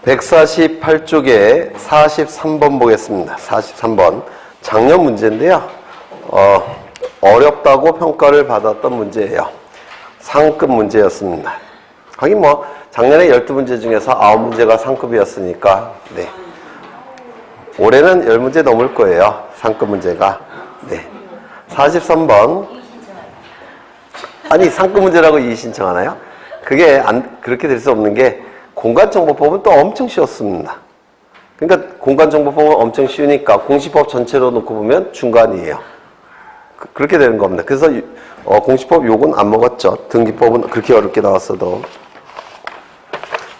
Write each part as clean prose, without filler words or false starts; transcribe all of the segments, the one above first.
148쪽에 43번 보겠습니다. 43번. 작년 문제인데요. 어렵다고 평가를 받았던 문제예요. 상급 문제였습니다. 하긴 뭐 작년에 12문제 중에서 9문제가 상급이었으니까 네. 올해는 10문제 넘을 거예요. 상급 문제가. 네. 43번. 아니 상급 문제라고 이의 신청하나요? 그게 그렇게 될 수 없는 게 공간정보법은 또 엄청 쉬웠습니다. 그러니까 공간정보법은 엄청 쉬우니까 공시법 전체로 놓고 보면 중간이에요. 그렇게 되는 겁니다. 그래서 공시법 욕은 안 먹었죠. 등기법은 그렇게 어렵게 나왔어도.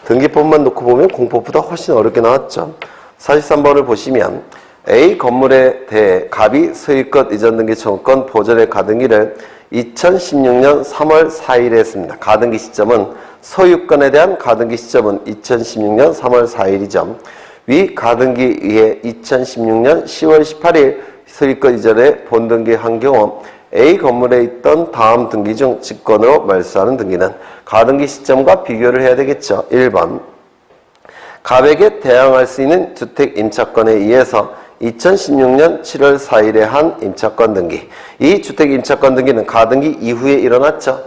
등기법만 놓고 보면 공법보다 훨씬 어렵게 나왔죠. 43번을 보시면 A 건물에 대해 갑이 소유권 이전 등기 청구권 보전의 가등기를 2016년 3월 4일에 했습니다. 가등기 시점은 소유권에 대한 가등기 시점은 2016년 3월 4일이죠. 위 가등기에 2016년 10월 18일 소유권 이전에 본등기한 경우 A 건물에 있던 다음 등기 중 직권으로 말소하는 등기는 가등기 시점과 비교를 해야 되겠죠. 1번 갑에게 대항할 수 있는 주택 임차권에 의해서 2016년 7월 4일에 한 임차권 등기. 이 주택 임차권 등기는 가등기 이후에 일어났죠.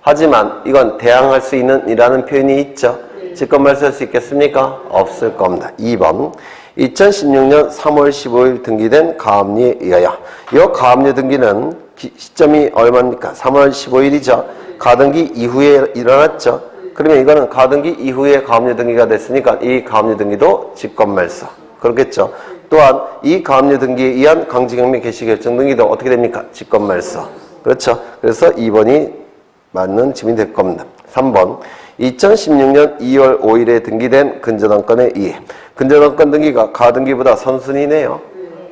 하지만 이건 대항할 수 있는 이라는 표현이 있죠. 직권 말소할 수 있겠습니까? 없을 겁니다. 2번 2016년 3월 15일 등기된 가압류에 의하여 이 가압류 등기는 시점이 얼마입니까? 3월 15일이죠. 가등기 이후에 일어났죠. 그러면 이거는 가등기 이후에 가압류 등기가 됐으니까 이 가압류 등기도 직권 말소. 그렇겠죠. 또한 이 가압류 등기에 의한 강제경매 개시 결정 등기도 어떻게 됩니까? 직권 말소. 그렇죠. 그래서 2번이 맞는 질문이 될 겁니다. 3번 2016년 2월 5일에 등기된 근저당권에 의해 근저당권 등기가 가등기보다 선순위네요.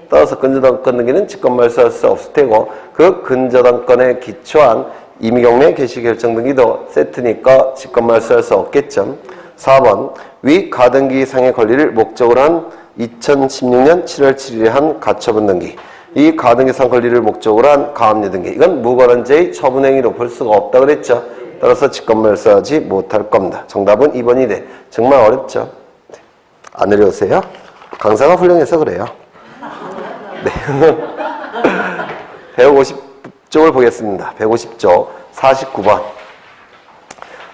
따라서 근저당권 등기는 직권 말소할 수 없을 테고 그 근저당권에 기초한 임의경매 개시 결정 등기도 세트니까 직권 말소할 수 없겠죠. 4번 위 가등기상의 권리를 목적으로 한 2016년 7월 7일에 한 가처분 등기. 이 가등기상 권리를 목적으로 한 가압류 등기. 이건 무관한죄의 처분행위로 볼 수가 없다 그랬죠. 따라서 직권 말소하지 못할 겁니다. 정답은 2번이 돼. 정말 어렵죠. 안 어려우세요? 강사가 훌륭해서 그래요. 네. 150쪽을 보겠습니다. 150쪽 49번.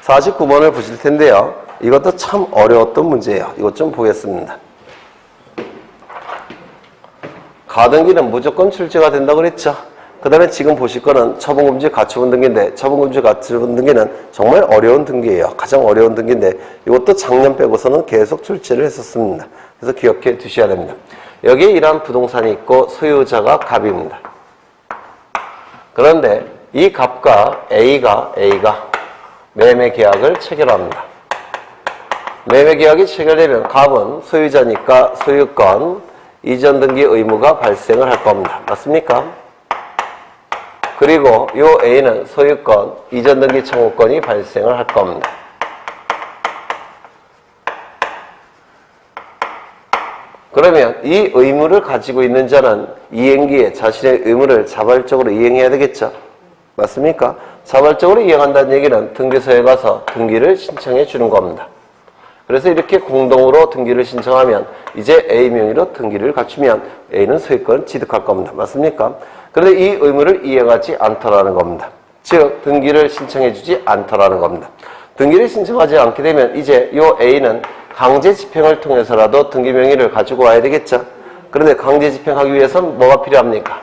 49번을 보실 텐데요. 이것도 참 어려웠던 문제예요. 이것 좀 보겠습니다. 가등기는 무조건 출제가 된다고 그랬죠. 그 다음에 지금 보실 거는 처분금지 가처분 등기인데 처분금지 가처분 등기는 정말 어려운 등기예요. 가장 어려운 등기인데 이것도 작년 빼고서는 계속 출제를 했었습니다. 그래서 기억해 두셔야 됩니다. 여기에 이러한 부동산이 있고 소유자가 갑입니다. 그런데 이 갑과 A가 매매 계약을 체결합니다. 매매 계약이 체결되면 갑은 소유자니까 소유권 이전 등기 의무가 발생을 할 겁니다. 맞습니까? 그리고 이 A는 소유권 이전 등기 청구권이 발생을 할 겁니다. 그러면 이 의무를 가지고 있는 자는 이행기에 자신의 의무를 자발적으로 이행해야 되겠죠. 맞습니까? 자발적으로 이행한다는 얘기는 등기소에 가서 등기를 신청해 주는 겁니다. 그래서 이렇게 공동으로 등기를 신청하면 이제 A 명의로 등기를 갖추면 A는 소유권을 취득할 겁니다. 맞습니까? 그런데 이 의무를 이행하지 않더라는 겁니다. 즉 등기를 신청해 주지 않더라는 겁니다. 등기를 신청하지 않게 되면 이제 이 A는 강제 집행을 통해서라도 등기 명의를 가지고 와야 되겠죠. 그런데 강제 집행하기 위해서는 뭐가 필요합니까?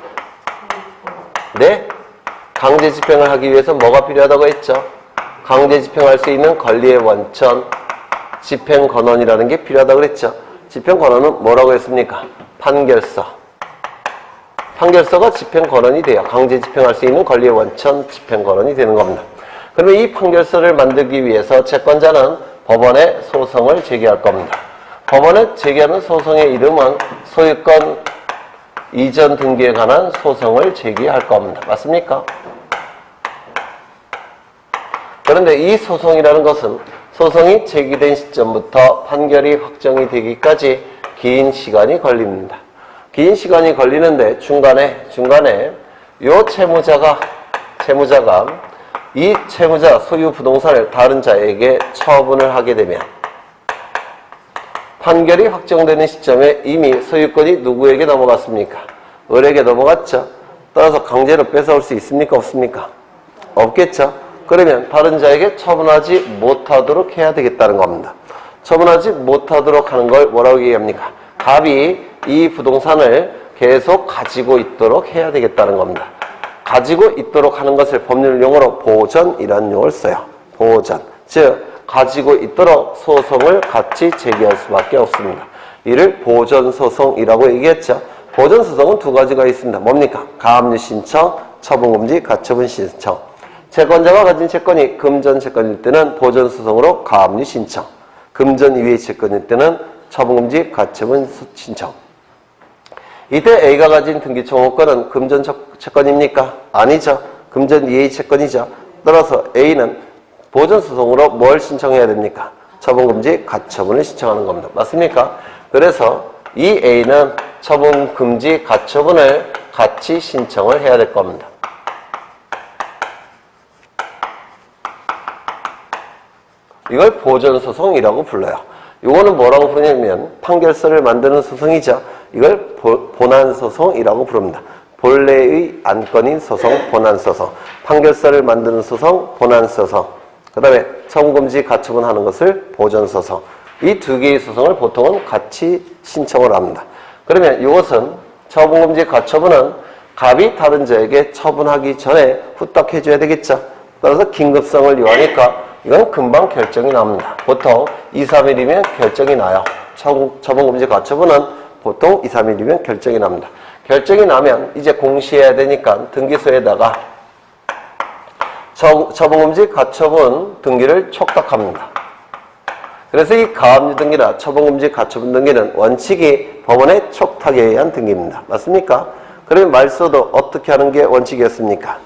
네? 강제 집행을 하기 위해서 뭐가 필요하다고 했죠? 강제 집행할 수 있는 권리의 원천, 집행권원이라는 게 필요하다고 그랬죠. 집행권원은 뭐라고 했습니까? 판결서. 판결서가 집행권원이 돼요. 강제 집행할 수 있는 권리의 원천, 집행권원이 되는 겁니다. 그러면 이 판결서를 만들기 위해서 채권자는 법원에 소송을 제기할 겁니다. 법원에 제기하는 소송의 이름은 소유권 이전 등기에 관한 소송을 제기할 겁니다. 맞습니까? 그런데 이 소송이라는 것은 소송이 제기된 시점부터 판결이 확정이 되기까지 긴 시간이 걸립니다. 긴 시간이 걸리는데 중간에 요 채무자가 이 채무자 소유 부동산을 다른 자에게 처분을 하게 되면 판결이 확정되는 시점에 이미 소유권이 누구에게 넘어갔습니까? 을에게 넘어갔죠. 따라서 강제로 뺏어올 수 있습니까? 없습니까? 없겠죠. 그러면 다른 자에게 처분하지 못하도록 해야 되겠다는 겁니다. 처분하지 못하도록 하는 걸 뭐라고 얘기합니까? 갑이 이 부동산을 계속 가지고 있도록 해야 되겠다는 겁니다. 가지고 있도록 하는 것을 법률 용어로 보전이라는 용어를 써요. 보전. 즉 가지고 있도록 소송을 같이 제기할 수밖에 없습니다. 이를 보전소송이라고 얘기했죠. 보전소송은 두 가지가 있습니다. 뭡니까? 가압류 신청, 처분금지, 가처분 신청. 채권자가 가진 채권이 금전 채권일 때는 보전소송으로 가압류 신청, 금전 이외의 채권일 때는 처분금지, 가처분 신청. 이때 A가 가진 등기청구권은 금전 채권입니까? 아니죠. 금전 이외의 채권이죠. 따라서 A는 보전소송으로 뭘 신청해야 됩니까? 처분금지, 가처분을 신청하는 겁니다. 맞습니까? 그래서 이 A는 처분금지, 가처분을 같이 신청을 해야 될 겁니다. 이걸 보전소송이라고 불러요. 이거는 뭐라고 부르냐면 판결서를 만드는 소송이죠. 이걸 본안소송이라고 부릅니다. 본래의 안건인 소송, 본안소송. 판결서를 만드는 소송, 본안소송. 그 다음에 처분금지, 가처분하는 것을 보전소송. 이 두 개의 소송을 보통은 같이 신청을 합니다. 그러면 이것은 처분금지, 가처분은 갑이 다른 자에게 처분하기 전에 후딱 해줘야 되겠죠. 따라서 긴급성을 요하니까 이건 금방 결정이 납니다. 보통 2, 3일이면 결정이 나요. 처분금지, 가처분은 보통 2, 3일이면 결정이 납니다. 결정이 나면 이제 공시해야 되니까 등기소에다가 처분금지, 가처분 등기를 촉탁합니다. 그래서 이 가압류 등기나 처분금지, 가처분 등기는 원칙이 법원의 촉탁에 의한 등기입니다. 맞습니까? 그러면 말소도 어떻게 하는 게 원칙이었습니까?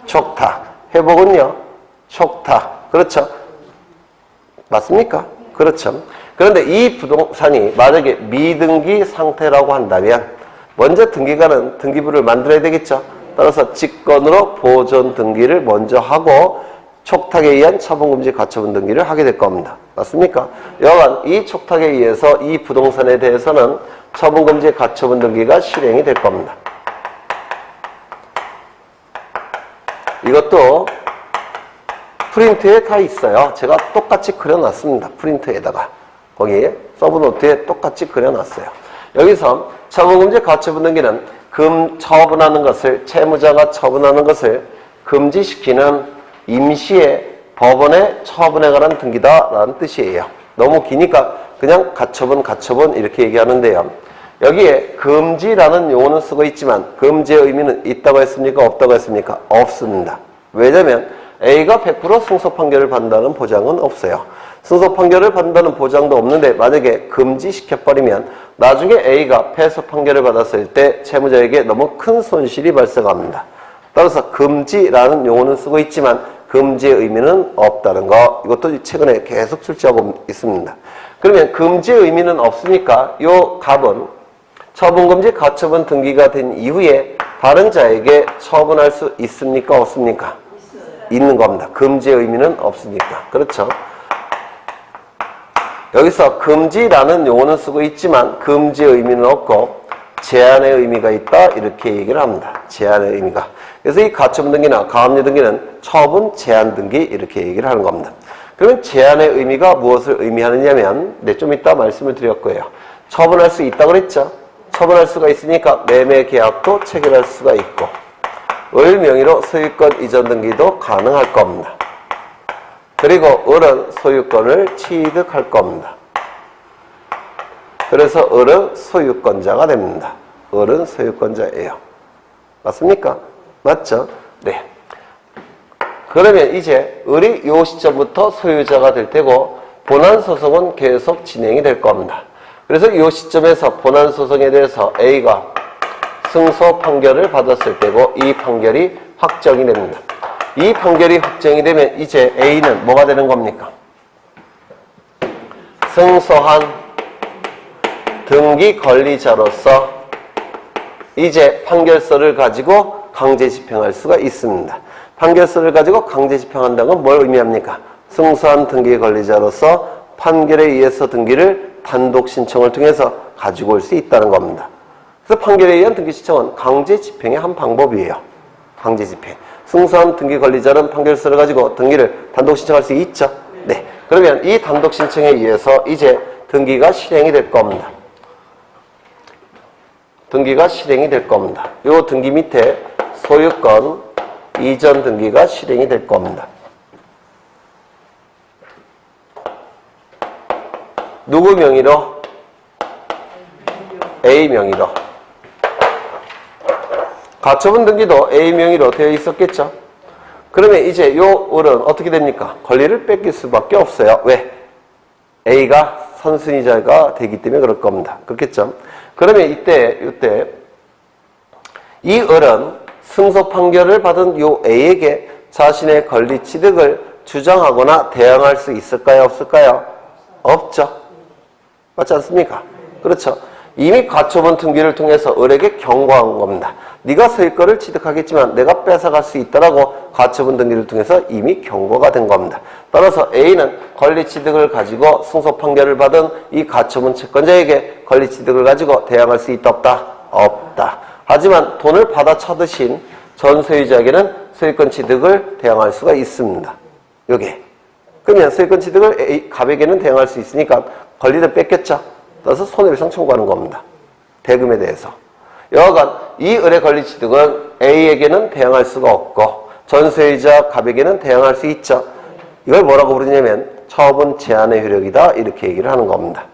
촉탁. 회복은요? 촉탁. 그렇죠? 맞습니까? 그렇죠. 그런데 이 부동산이 만약에 미등기 상태라고 한다면 먼저 등기관은 등기부를 만들어야 되겠죠. 따라서 직권으로 보존 등기를 먼저 하고 촉탁에 의한 처분금지, 가처분 등기를 하게 될 겁니다. 맞습니까? 여하간 이 촉탁에 의해서 이 부동산에 대해서는 처분금지, 가처분 등기가 실행이 될 겁니다. 이것도 프린트에 다 있어요. 제가 똑같이 그려놨습니다. 프린트에다가. 거기에 서브노트에 똑같이 그려놨어요. 여기서 처분금지, 가처분 등기는 처분하는 것을, 채무자가 처분하는 것을 금지시키는 임시의 법원의 처분에 관한 등기다라는 뜻이에요. 너무 기니까 그냥 가처분 이렇게 얘기하는데요. 여기에 금지라는 용어는 쓰고 있지만 금지의 의미는 있다고 했습니까? 없다고 했습니까? 없습니다. 왜냐하면 A가 100% 승소 판결을 받는다는 보장은 없어요. 승소 판결을 받는다는 보장도 없는데 만약에 금지시켜버리면 나중에 A가 패소 판결을 받았을 때 채무자에게 너무 큰 손실이 발생합니다. 따라서 금지라는 용어는 쓰고 있지만 금지의 의미는 없다는 거, 이것도 최근에 계속 출제하고 있습니다. 그러면 금지의 의미는 없으니까 이 갑은 처분금지, 가처분 등기가 된 이후에 다른 자에게 처분할 수 있습니까? 없습니까? 있는 겁니다. 금지의 의미는 없으니까. 그렇죠? 여기서 금지라는 용어는 쓰고 있지만 금지의 의미는 없고 제한의 의미가 있다 이렇게 얘기를 합니다. 제한의 의미가. 그래서 이 가처분 등기나 가압류 등기는 처분 제한 등기 이렇게 얘기를 하는 겁니다. 그러면 제한의 의미가 무엇을 의미하느냐면 좀 이따 말씀을 드렸고요. 처분할 수 있다고 그랬죠. 처분할 수가 있으니까 매매 계약도 체결할 수가 있고 을 명의로 소유권 이전 등기도 가능할 겁니다. 그리고 을은 소유권을 취득할 겁니다. 그래서 을은 소유권자가 됩니다. 을은 소유권자예요. 맞습니까? 맞죠? 네. 그러면 이제 을이 이 시점부터 소유자가 될 테고 본안소송은 계속 진행이 될 겁니다. 그래서 이 시점에서 본안소송에 대해서 A가 승소 판결을 받았을 때고 이 판결이 확정이 됩니다. 이 판결이 확정이 되면 이제 A는 뭐가 되는 겁니까? 승소한 등기 권리자로서 이제 판결서를 가지고 강제 집행할 수가 있습니다. 판결서를 가지고 강제 집행한다는 건 뭘 의미합니까? 승소한 등기 권리자로서 판결에 의해서 등기를 단독 신청을 통해서 가지고 올 수 있다는 겁니다. 그래서 판결에 의한 등기 신청은 강제 집행의 한 방법이에요. 강제 집행. 승소한 등기 권리자는 판결서를 가지고 등기를 단독 신청할 수 있죠. 네. 그러면 이 단독 신청에 의해서 이제 등기가 실행이 될 겁니다. 등기가 실행이 될 겁니다. 요 등기 밑에 소유권 이전 등기가 실행이 될 겁니다. 누구 명의로? A 명의로. 가처분 등기도 A 명의로 되어 있었겠죠? 그러면 이제 요 을은 어떻게 됩니까? 권리를 뺏길 수밖에 없어요. 왜? A가 선순위자가 되기 때문에 그럴 겁니다. 그렇겠죠? 그러면 이때 이 을은 승소 판결을 받은 요 A에게 자신의 권리 취득을 주장하거나 대항할 수 있을까요? 없을까요? 없죠. 맞지 않습니까? 그렇죠. 이미 가처분 등기를 통해서 을에게 경고한 겁니다. 네가 소유권을 취득하겠지만 내가 뺏어갈 수 있다라고 가처분 등기를 통해서 이미 경고가 된 겁니다. 따라서 A는 권리 취득을 가지고 승소 판결을 받은 이 가처분 채권자에게 권리 취득을 가지고 대항할 수 있다 없다? 없다. 하지만 돈을 받아 쳐드신 전 소유자에게는 소유권 취득을 대항할 수가 있습니다. 요게. 그러면 소유권 취득을 갑에게는 대항할 수 있으니까 권리를 뺏겼죠. 따라서 손해배상 청구하는 겁니다. 대금에 대해서. 여하간 이 을의 권리 취득은 A에게는 대항할 수가 없고 전 소유자 갑에게는 대항할 수 있죠. 이걸 뭐라고 부르냐면 처분 제한의 효력이다 이렇게 얘기를 하는 겁니다.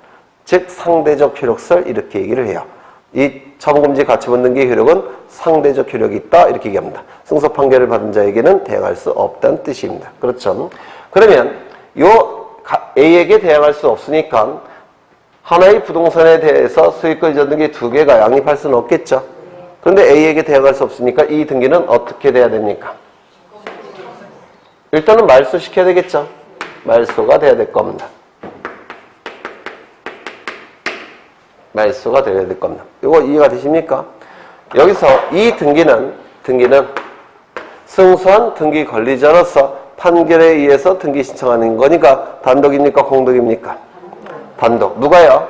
즉 상대적 효력설 이렇게 얘기를 해요. 이 처분금지 가처분 등기 효력은 상대적 효력이 있다 이렇게 얘기합니다. 승소 판결을 받은 자에게는 대항할 수 없다는 뜻입니다. 그렇죠? 그러면 요 A에게 대항할 수 없으니까 하나의 부동산에 대해서 소유권 이전 등기 두 개가 양립할 수는 없겠죠. 그런데 A에게 대항할 수 없으니까 이 등기는 어떻게 돼야 됩니까? 일단은 말소시켜야 되겠죠. 말소가 돼야 될 겁니다. 말소가 돼야 될 겁니다. 이거 이해가 되십니까? 여기서 이 등기는 승소한 등기 권리자로서 판결에 의해서 등기 신청하는 거니까 단독입니까? 공동입니까? 단독. 누가요?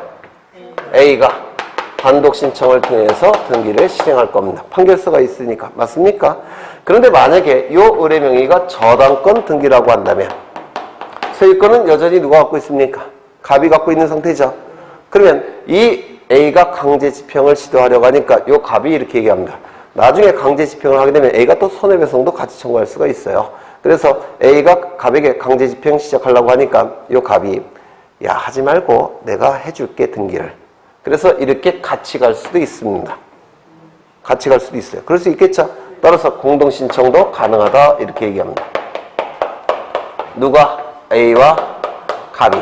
A가 단독 신청을 통해서 등기를 실행할 겁니다. 판결서가 있으니까. 맞습니까? 그런데 만약에 요 을의 명의가 저당권 등기라고 한다면 소유권은 여전히 누가 갖고 있습니까? 갑이 갖고 있는 상태죠. 그러면 이 A가 강제 집행을 시도하려고 하니까 요 갑이 이렇게 얘기합니다. 나중에 강제 집행을 하게 되면 A가 또 손해배상도 같이 청구할 수가 있어요. 그래서 A가 갑에게 강제 집행 시작하려고 하니까 요 갑이 야 하지 말고 내가 해줄게 등기를. 그래서 이렇게 같이 갈 수도 있습니다. 같이 갈 수도 있어요. 그럴 수 있겠죠. 따라서 공동신청도 가능하다 이렇게 얘기합니다. 누가? A와 갑이.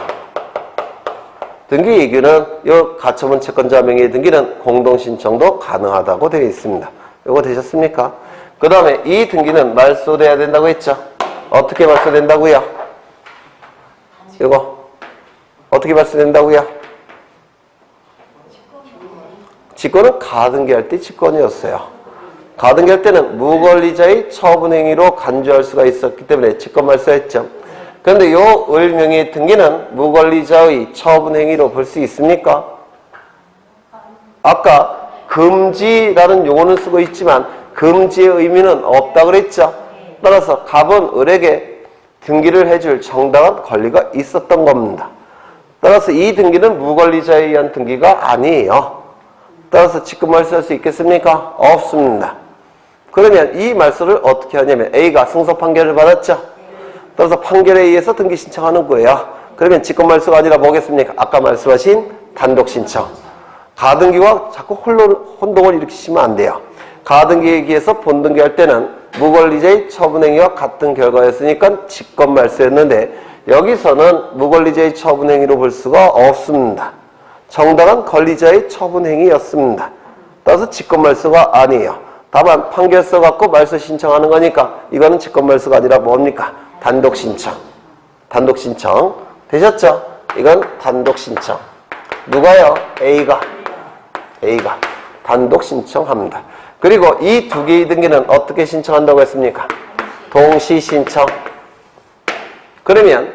등기 이규는 이 가처분 채권자 명의의 등기는 공동신청도 가능하다고 되어 있습니다. 이거 되셨습니까? 그 다음에 이 등기는 말소돼야 된다고 했죠. 어떻게 말소된다고요? 이거 어떻게 말소된다고요? 직권은 가등기할 때 직권이었어요. 가등기할 때는 무권리자의 처분행위로 간주할 수가 있었기 때문에 직권 말소했죠. 그런데 요 을명의 등기는 무권리자의 처분행위로 볼 수 있습니까? 아까 금지라는 용어는 쓰고 있지만 금지의 의미는 없다 그랬죠. 따라서 갑은 을에게 등기를 해줄 정당한 권리가 있었던 겁니다. 따라서 이 등기는 무권리자에 의한 등기가 아니에요. 따라서 직권 말소할 수 있겠습니까? 없습니다. 그러면 이 말소를 어떻게 하냐면 A가 승소 판결을 받았죠. 따라서 판결에 의해서 등기 신청하는 거예요. 그러면 직권 말소가 아니라 뭐겠습니까? 아까 말씀하신 단독 신청. 가등기와 자꾸 혼동을 일으키시면 안 돼요. 가등기에 의해서 본등기할 때는 무권리자의 처분행위와 같은 결과였으니까 직권 말소였는데 여기서는 무권리자의 처분행위로 볼 수가 없습니다. 정당한 권리자의 처분행위였습니다. 따라서 직권 말소가 아니에요. 다만 판결서 갖고 말소 신청하는 거니까 이거는 직권 말소가 아니라 뭡니까? 단독 신청. 단독 신청. 되셨죠? 이건 단독 신청. 누가요? A가 단독 신청합니다. 그리고 이 두 개의 등기는 어떻게 신청한다고 했습니까? 동시 신청. 그러면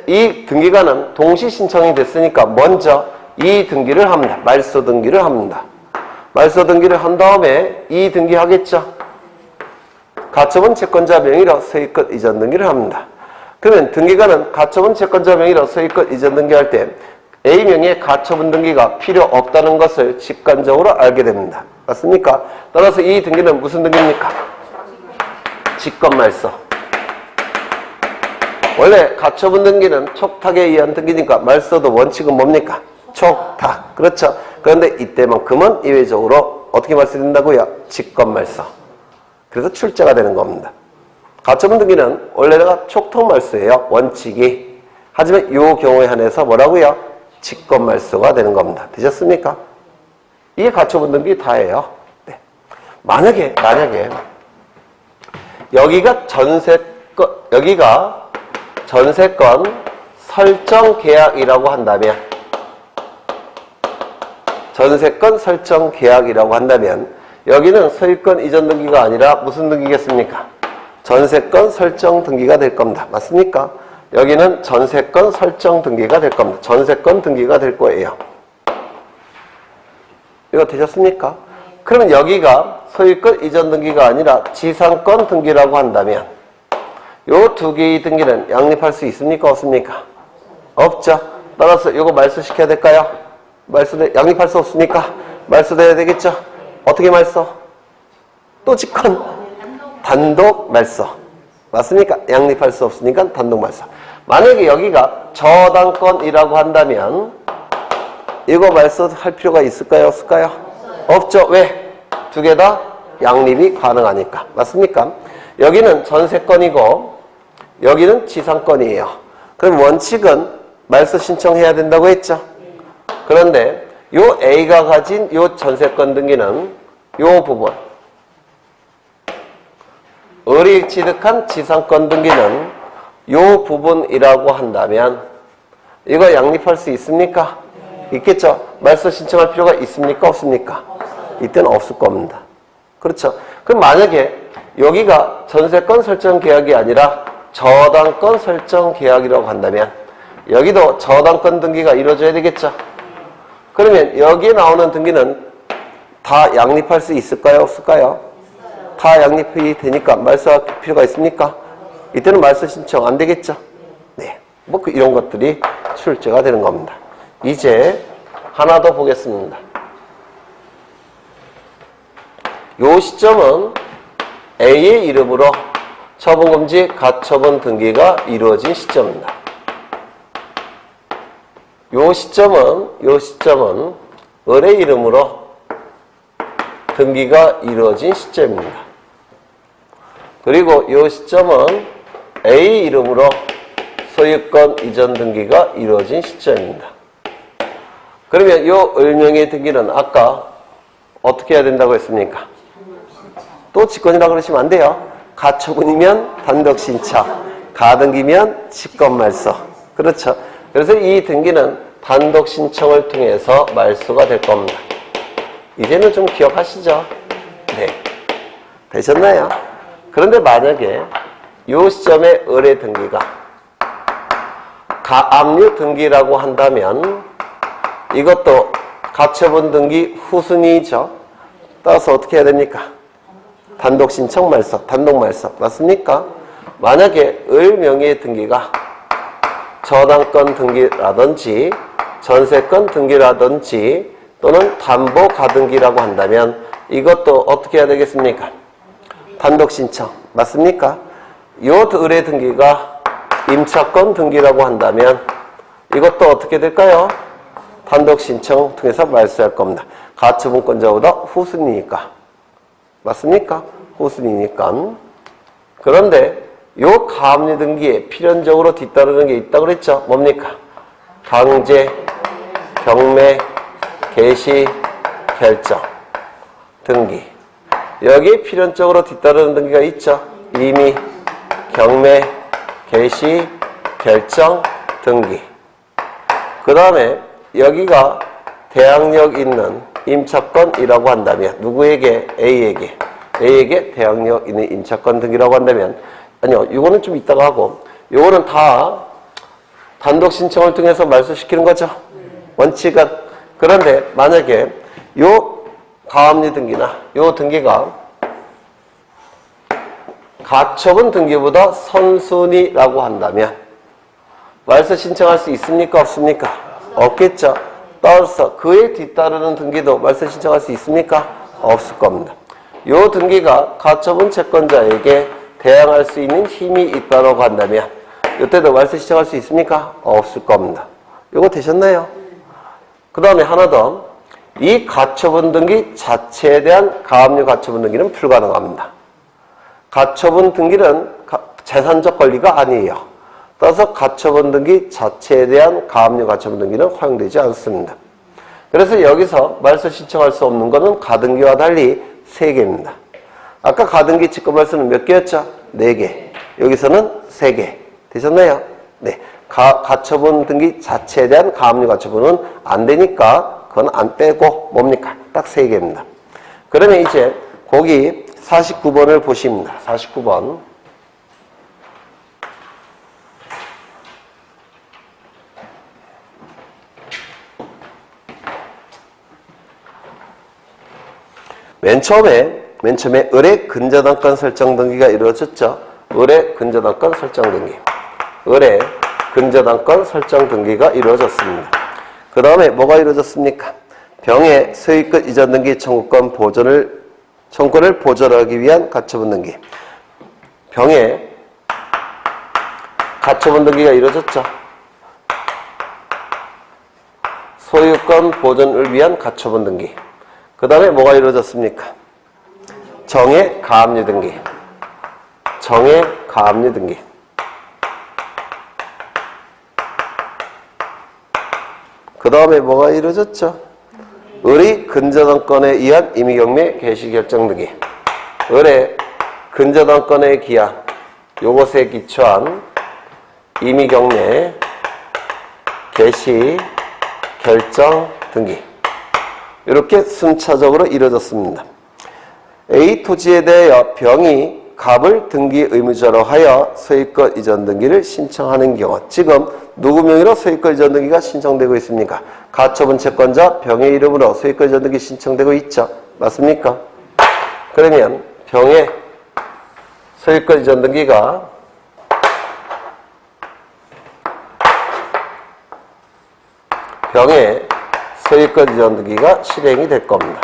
이 등기관은 동시 신청이 됐으니까 먼저 이 등기를 합니다. 말소 등기를 합니다. 말소 등기를 한 다음에 이 등기 하겠죠. 가처분 채권자 명의로 소유권 이전 등기를 합니다. 그러면 등기관은 가처분 채권자 명의로 소유권 이전 등기할 때 A명의 가처분 등기가 필요 없다는 것을 직관적으로 알게 됩니다. 맞습니까? 따라서 이 등기는 무슨 등기입니까? 직권말소. 원래 가처분 등기는 촉탁에 의한 등기니까 말소도 원칙은 뭡니까? 촉탁. 그렇죠? 그런데 이때만큼은 이외적으로 어떻게 말소된다고요? 직권말소. 그래서 출제가 되는 겁니다. 가처분 등기는 원래가 촉탁말소예요. 원칙이. 하지만 이 경우에 한해서 뭐라고요? 직권말소가 되는 겁니다. 되셨습니까? 이게 가처분 등기 다예요. 네. 만약에 여기가 전세권 설정 계약이라고 한다면 여기는 소유권 이전 등기가 아니라 무슨 등기겠습니까? 전세권 설정 등기가 될 겁니다. 맞습니까? 여기는 전세권 설정 등기가 될 겁니다. 전세권 등기가 될 거예요. 이거 되셨습니까? 그러면 여기가 소유권 이전 등기가 아니라 지상권 등기라고 한다면 요 두 개의 등기는 양립할 수 있습니까? 없습니까? 없죠. 따라서 이거 말소시켜야 될까요? 양립할 수 없습니까? 말소돼야 되겠죠? 어떻게 말소? 또 직권. 단독 말소. 맞습니까? 양립할 수 없으니까 단독 말소. 만약에 여기가 저당권이라고 한다면 이거 말소할 필요가 있을까요? 없을까요? 없죠. 왜? 두 개 다 양립이 가능하니까. 맞습니까? 여기는 전세권이고 여기는 지상권이에요. 그럼 원칙은 말소 신청해야 된다고 했죠. 그런데 요 A가 가진 요 전세권 등기는 요 부분, 을이 취득한 지상권 등기는 요 부분이라고 한다면 이거 양립할 수 있습니까? 있겠죠. 말소 신청할 필요가 있습니까? 없습니까? 이때는 없을 겁니다. 그렇죠. 그럼 만약에 여기가 전세권 설정 계약이 아니라 저당권 설정 계약이라고 한다면 여기도 저당권 등기가 이루어져야 되겠죠. 그러면 여기에 나오는 등기는 다 양립할 수 있을까요? 없을까요? 다 양립이 되니까 말소할 필요가 있습니까? 이때는 말소 신청 안 되겠죠. 네, 뭐 이런 것들이 출제가 되는 겁니다. 이제 하나 더 보겠습니다. 요 시점은 A의 이름으로 처분금지 가처분 등기가 이루어진 시점입니다. 요 시점은 을의 이름으로 등기가 이루어진 시점입니다. 그리고 요 시점은 A 이름으로 소유권 이전 등기가 이루어진 시점입니다. 그러면 요 을명의 등기는 아까 어떻게 해야 된다고 했습니까? 또 직권이라고 그러시면 안 돼요. 가처분이면 단독신청, 가등기면 직권말소. 그렇죠. 그래서 이 등기는 단독신청을 통해서 말소가 될 겁니다. 이제는 좀 기억하시죠? 네. 되셨나요? 그런데 만약에 이 시점에 을의 등기가 가압류 등기라고 한다면 이것도 가처분 등기 후순위죠. 따라서 어떻게 해야 됩니까? 단독신청 말소, 단독말소. 맞습니까? 만약에 을 명의의 등기가 저당권 등기라든지 전세권 등기라든지 또는 담보 가등기라고 한다면 이것도 어떻게 해야 되겠습니까? 단독신청. 맞습니까? 요 을의 등기가 임차권 등기라고 한다면 이것도 어떻게 될까요? 단독신청 통해서 말소할 겁니다. 가처분권자보다 후순위니까. 맞습니까? 후순위니까. 그런데 요 가압류 등기에 필연적으로 뒤따르는 게 있다고 그랬죠? 뭡니까? 강제, 경매, 개시, 결정, 등기. 여기에 필연적으로 뒤따르는 등기가 있죠? 임의, 경매, 개시, 결정, 등기. 그 다음에 여기가 대항력 있는 임차권이라고 한다면 누구에게? A에게 대항력 있는 임차권 등기라고 한다면 아니요, 이거는 좀 이따가 하고 요거는 다 단독 신청을 통해서 말소시키는 거죠. 원칙은 그런데 만약에 요 가압류 등기나 요 등기가 가처분 등기보다 선순위라고 한다면 말소 신청할 수 있습니까? 없습니까? 없겠죠. 따라서 그에 뒤따르는 등기도 말소 신청할 수 있습니까? 없을 겁니다. 요 등기가 가처분 채권자에게 대항할 수 있는 힘이 있다고 한다면 이때도 말소 신청할 수 있습니까? 없을 겁니다. 요거 되셨나요? 그 다음에 하나 더. 이 가처분 등기 자체에 대한 가압류 가처분 등기는 불가능합니다. 가처분 등기는 재산적 권리가 아니에요. 따라서 가처분 등기 자체에 대한 가압류 가처분 등기는 허용되지 않습니다. 그래서 여기서 말소 신청할 수 없는 것은 가등기와 달리 3개입니다. 아까 가등기 직권 말소는 몇 개였죠? 4개. 여기서는 3개. 되셨나요? 네. 가처분 등기 자체에 대한 가압류 가처분은 안 되니까 그건 안 빼고 뭡니까? 딱 3개입니다. 그러면 이제 거기 49번을 보십니다. 49번. 맨 처음에 의뢰 근저당권 설정 등기가 이루어졌죠. 의뢰 근저당권 설정 등기. 의뢰 근저당권 설정 등기가 이루어졌습니다. 그 다음에 뭐가 이루어졌습니까? 병의 소유권 이전 등기 청구권 청구권을 보존하기 위한 가처분 등기. 병의 가처분 등기가 이루어졌죠. 소유권 보존을 위한 가처분 등기. 그 다음에 뭐가 이루어졌습니까? 정의 가압류 등기. 정의 가압류 등기. 그 다음에 뭐가 이루어졌죠? 의뢰 근저당권에 의한 임의경매 개시결정 등기. 의뢰 근저당권에 기한 요것에 기초한 임의경매 개시 결정 등기. 이렇게 순차적으로 이루어졌습니다. A 토지에 대하여 병이 갑을 등기 의무자로 하여 소유권 이전 등기를 신청하는 경우, 지금 누구 명의로 소유권 이전 등기가 신청되고 있습니까? 가처분 채권자 병의 이름으로 소유권 이전 등기 신청되고 있죠. 맞습니까? 그러면 병의 소유권 이전 등기가 병의 소유권 이전 등기가 실행이 될 겁니다.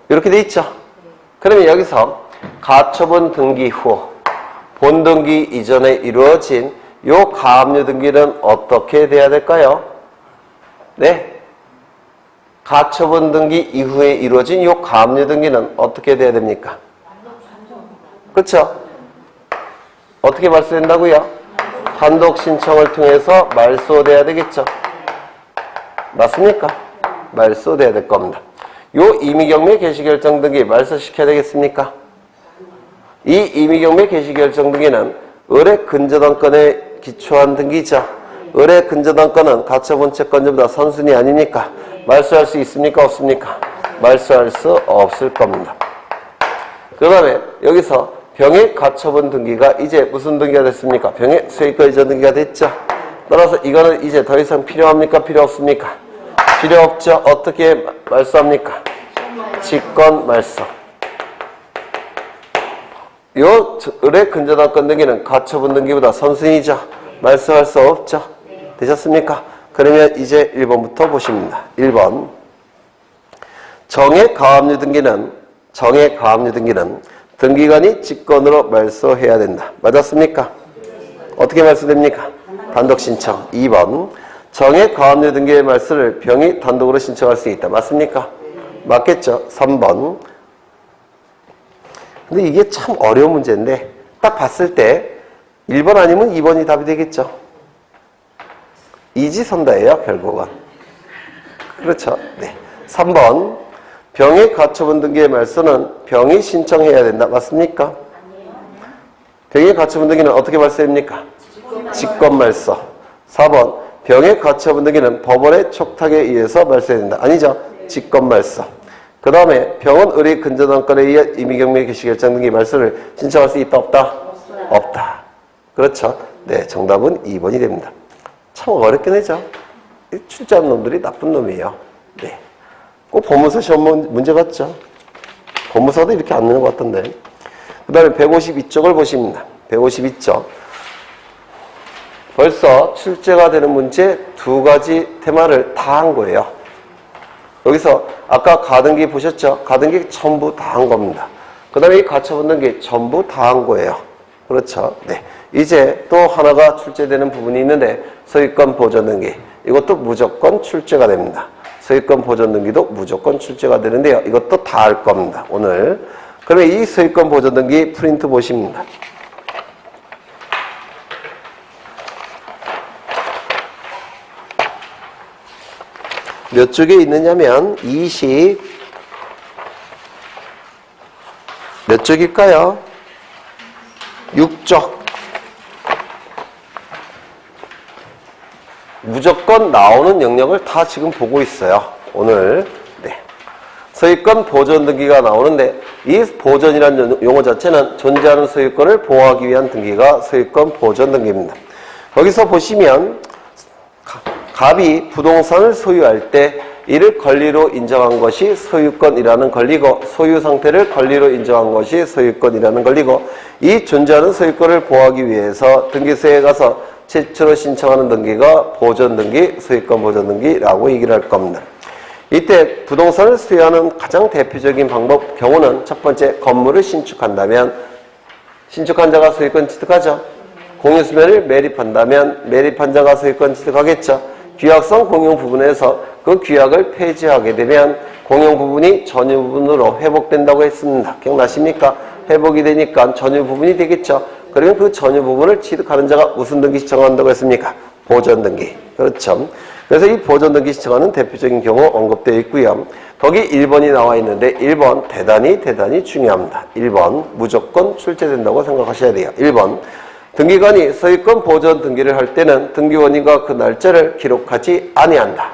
이렇게 돼 있죠. 그러면 여기서 가처분 등기 후 본등기 이전에 이루어진 요 가압류 등기는 어떻게 돼야 될까요? 네. 가처분 등기 이후에 이루어진 요 가압류 등기는 어떻게 돼야 됩니까? 그렇죠? 어떻게 말소된다고요? 단독 신청을 통해서 말소돼야 되겠죠. 맞습니까? 말소돼야 될 겁니다. 요 임의경매 개시결정 등기 말소시켜야 되겠습니까? 이 임의경매 개시결정 등기는 의뢰 근저당권에 기초한 등기죠. 의뢰 근저당권은 가처분 채권자보다 선순위 아닙니까? 말소할 수 있습니까? 없습니까? 말소할 수 없을 겁니다. 그 다음에 여기서 병의 가처분 등기가 이제 무슨 등기가 됐습니까? 병의 소유권 이전 등기가 됐죠. 따라서 이거는 이제 더 이상 필요합니까? 필요 없습니까? 필요 없죠. 어떻게 말소합니까? 직권 말소. 요 의뢰 근저당권 등기는 가처분 등기보다 선순위죠. 말소할 수 없죠. 되셨습니까? 그러면 이제 1번부터 보십니다. 1번. 정의 가압류 등기는 등기관이 직권으로 말소해야 된다. 맞았습니까? 어떻게 말소됩니까? 단독 신청. 2번. 정의 가압류 등기의 말소를 병이 단독으로 신청할 수 있다. 맞습니까? 맞겠죠? 3번. 근데 이게 참 어려운 문제인데 딱 봤을 때 1번 아니면 2번이 답이 되겠죠? 이지선다예요, 결국은. 그렇죠? 네. 3번. 병의 가처분 등기의 말소는 병이 신청해야 된다. 맞습니까? 병의 가처분 등기는 어떻게 말소됩니까? 직권 말소. 4번. 병의 가처분 등기는 법원의 촉탁에 의해서 말소해야 된다. 아니죠? 직권 말소. 그 다음에 병은 의뢰 근저당권에 의해 임의경매 개시결정 등기 말소를 신청할 수 있다. 없다? 없다. 그렇죠? 네, 정답은 2번이 됩니다. 참 어렵긴 하죠? 출제한 놈들이 나쁜 놈이에요. 네. 꼭 법무사 시험 문제 같죠? 법무사도 이렇게 안 내는 것 같던데. 그 다음에 152쪽을 보십니다. 152쪽. 벌써 출제가 되는 문제 두 가지 테마를 다 한 거예요. 여기서 아까 가등기 보셨죠? 가등기 전부 다 한 겁니다. 그 다음에 이 가처분 등기 전부 다 한 거예요. 그렇죠? 네. 이제 또 하나가 출제되는 부분이 있는데 소유권 보존 등기. 이것도 무조건 출제가 됩니다. 소유권 보존 등기도 무조건 출제가 되는데요. 이것도 다 할 겁니다. 오늘. 그러면 이 소유권 보존 등기 프린트 보십니다. 몇 쪽에 있느냐면 20 몇 쪽일까요? 6쪽. 무조건 나오는 영역을 다 지금 보고 있어요. 오늘. 네. 소유권 보존 등기가 나오는데 이 보존이라는 용어 자체는 존재하는 소유권을 보호하기 위한 등기가 소유권 보존 등기입니다. 거기서 보시면 갑이 부동산을 소유할 때 이를 권리로 인정한 것이 소유권이라는 권리고 소유 상태를 권리로 인정한 것이 소유권이라는 권리고 이 존재하는 소유권을 보호하기 위해서 등기소에 가서 최초로 신청하는 등기가 보존등기, 소유권 보존등기라고 얘기를 할 겁니다. 이때 부동산을 소유하는 가장 대표적인 경우는 첫 번째 건물을 신축한다면 신축한 자가 소유권 취득하죠. 공유수면을 매립한다면 매립한 자가 소유권 취득하겠죠. 규약성 공용 부분에서 그 규약을 폐지하게 되면 공용 부분이 전유 부분으로 회복된다고 했습니다. 기억나십니까? 회복이 되니까 전유 부분이 되겠죠. 그러면 그 전유 부분을 취득하는 자가 무슨 등기 신청한다고 했습니까? 보존 등기. 그렇죠. 그래서 이 보존 등기 신청하는 대표적인 경우 언급되어 있고요. 거기 1번이 나와 있는데 1번 대단히 중요합니다. 1번 무조건 출제된다고 생각하셔야 돼요. 1번 등기관이 소유권 보존 등기를 할 때는 등기원인과 그 날짜를 기록하지 아니한다.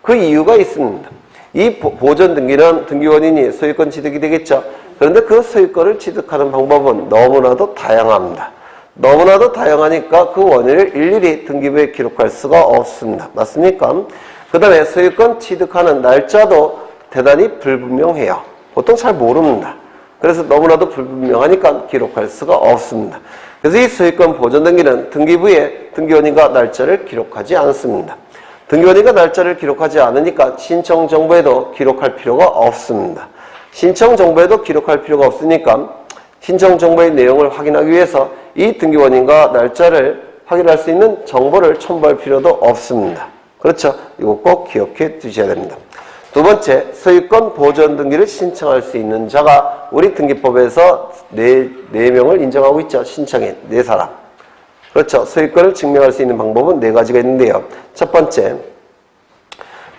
그 이유가 있습니다. 이 보존 등기는 등기원인이 소유권 취득이 되겠죠. 그런데 그 소유권을 취득하는 방법은 너무나도 다양합니다. 너무나도 다양하니까 그 원인을 일일이 등기부에 기록할 수가 없습니다. 맞습니까? 그 다음에 소유권 취득하는 날짜도 대단히 불분명해요. 보통 잘 모릅니다. 그래서 너무나도 불분명하니까 기록할 수가 없습니다. 그래서 이 소유권 보존 등기는 등기부에 등기원인과 날짜를 기록하지 않습니다. 등기원인과 날짜를 기록하지 않으니까 신청 정보에도 기록할 필요가 없습니다. 신청 정보에도 기록할 필요가 없으니까 신청 정보의 내용을 확인하기 위해서 이 등기원인과 날짜를 확인할 수 있는 정보를 첨부할 필요도 없습니다. 그렇죠? 이거 꼭 기억해 두셔야 됩니다. 두 번째, 소유권 보존 등기를 신청할 수 있는 자가 우리 등기법에서 네 명을 인정하고 있죠. 신청인 4사람. 그렇죠. 소유권을 증명할 수 있는 방법은 4가지가 있는데요. 첫 번째,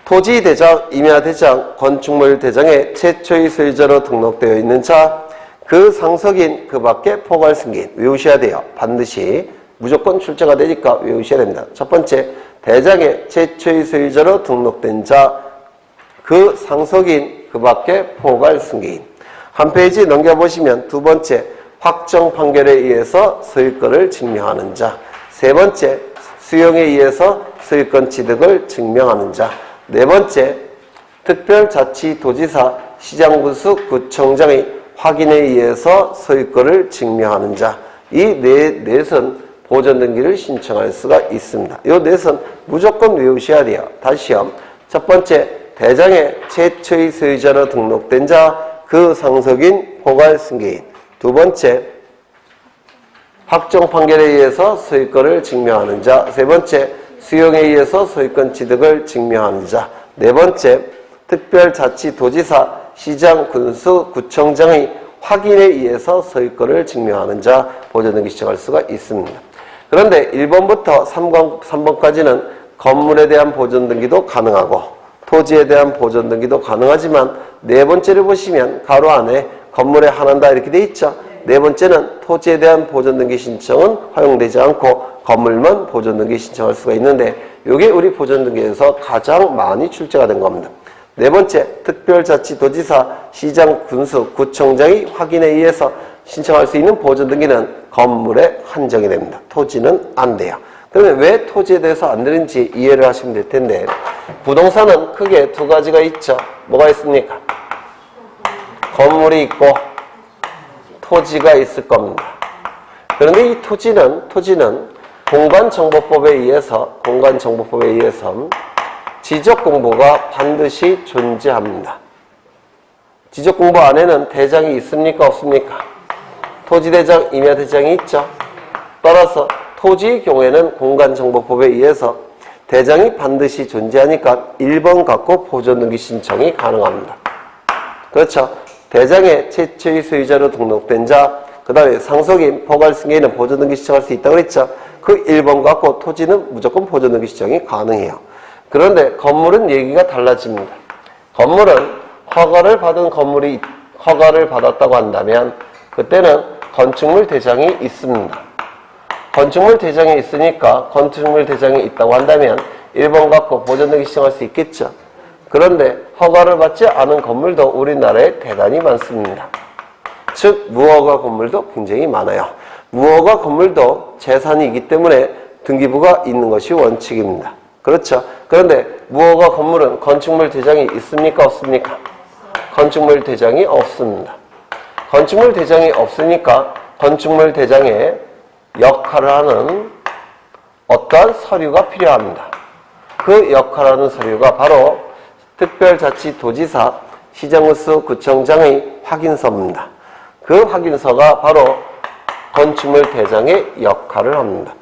토지대장, 임야대장, 건축물 대장의 최초의 소유자로 등록되어 있는 자, 그 상속인, 그 밖에 포괄 승계인. 외우셔야 돼요. 반드시. 무조건 출제가 되니까 외우셔야 됩니다. 첫 번째, 대장의 최초의 소유자로 등록된 자, 그 상속인, 그 밖에 포괄 승계인. 한 페이지 넘겨보시면 두 번째, 확정 판결에 의해서 소유권을 증명하는 자. 세 번째, 수용에 의해서 소유권 취득을 증명하는 자. 네 번째, 특별자치도지사, 시장군수, 구청장의 확인에 의해서 소유권을 증명하는 자. 이 넷은 보존 등기를 신청할 수가 있습니다. 이 넷은 무조건 외우셔야 돼요. 다시요. 첫 번째, 대장의 최초의 소유자로 등록된 자, 그 상속인, 포괄 승계인. 두 번째, 확정 판결에 의해서 소유권을 증명하는 자. 세 번째, 수용에 의해서 소유권 취득을 증명하는 자. 네 번째, 특별자치도지사, 시장, 군수, 구청장의 확인에 의해서 소유권을 증명하는 자, 보존등기 신청할 수가 있습니다. 그런데 1번부터 3번까지는 건물에 대한 보존등기도 가능하고 토지에 대한 보존등기도 가능하지만 네 번째를 보시면 가로 안에 건물에 한한다 이렇게 돼 있죠. 네 번째는 토지에 대한 보존등기 신청은 허용되지 않고 건물만 보존등기 신청할 수가 있는데 이게 우리 보존등기에서 가장 많이 출제가 된 겁니다. 네 번째, 특별자치도지사, 시장, 군수, 구청장의 확인에 의해서 신청할 수 있는 보존등기는 건물에 한정이 됩니다. 토지는 안 돼요. 그 그러면 왜 토지에 대해서 안 되는지 이해를 하시면 될 텐데, 부동산은 크게 두 가지가 있죠. 뭐가 있습니까? 건물이 있고 토지가 있을 겁니다. 그런데 이 토지는 공간정보법에 의해서 지적공부가 반드시 존재합니다. 지적공부 안에는 대장이 있습니까? 없습니까? 토지대장, 임야대장이 있죠. 따라서 토지의 경우에는 공간정보법에 의해서 대장이 반드시 존재하니까 1번 갖고 보존등기 신청이 가능합니다. 그렇죠. 대장의 최초의 소유자로 등록된 자, 그 다음에 상속인, 포괄승계인은 보존등기 신청할 수 있다고 그랬죠. 그 1번 갖고 토지는 무조건 보존등기 신청이 가능해요. 그런데 건물은 얘기가 달라집니다. 건물은 허가를 받았다고 한다면 그때는 건축물 대장이 있습니다. 건축물 대장이 있으니까 건축물 대장이 있다고 한다면 1번 갖고 보존등기 신청할 수 있겠죠. 그런데 허가를 받지 않은 건물도 우리나라에 대단히 많습니다. 즉 무허가 건물도 굉장히 많아요. 무허가 건물도 재산이기 때문에 등기부가 있는 것이 원칙입니다. 그렇죠. 그런데 무허가 건물은 건축물 대장이 있습니까? 없습니까? 건축물 대장이 없습니다. 건축물 대장이 없으니까 건축물 대장의 역할을 하는 어떠한 서류가 필요합니다. 그 역할을 하는 서류가 바로 특별자치도지사, 시정구수, 구청장의 확인서입니다. 그 확인서가 바로 건축물 대장의 역할을 합니다.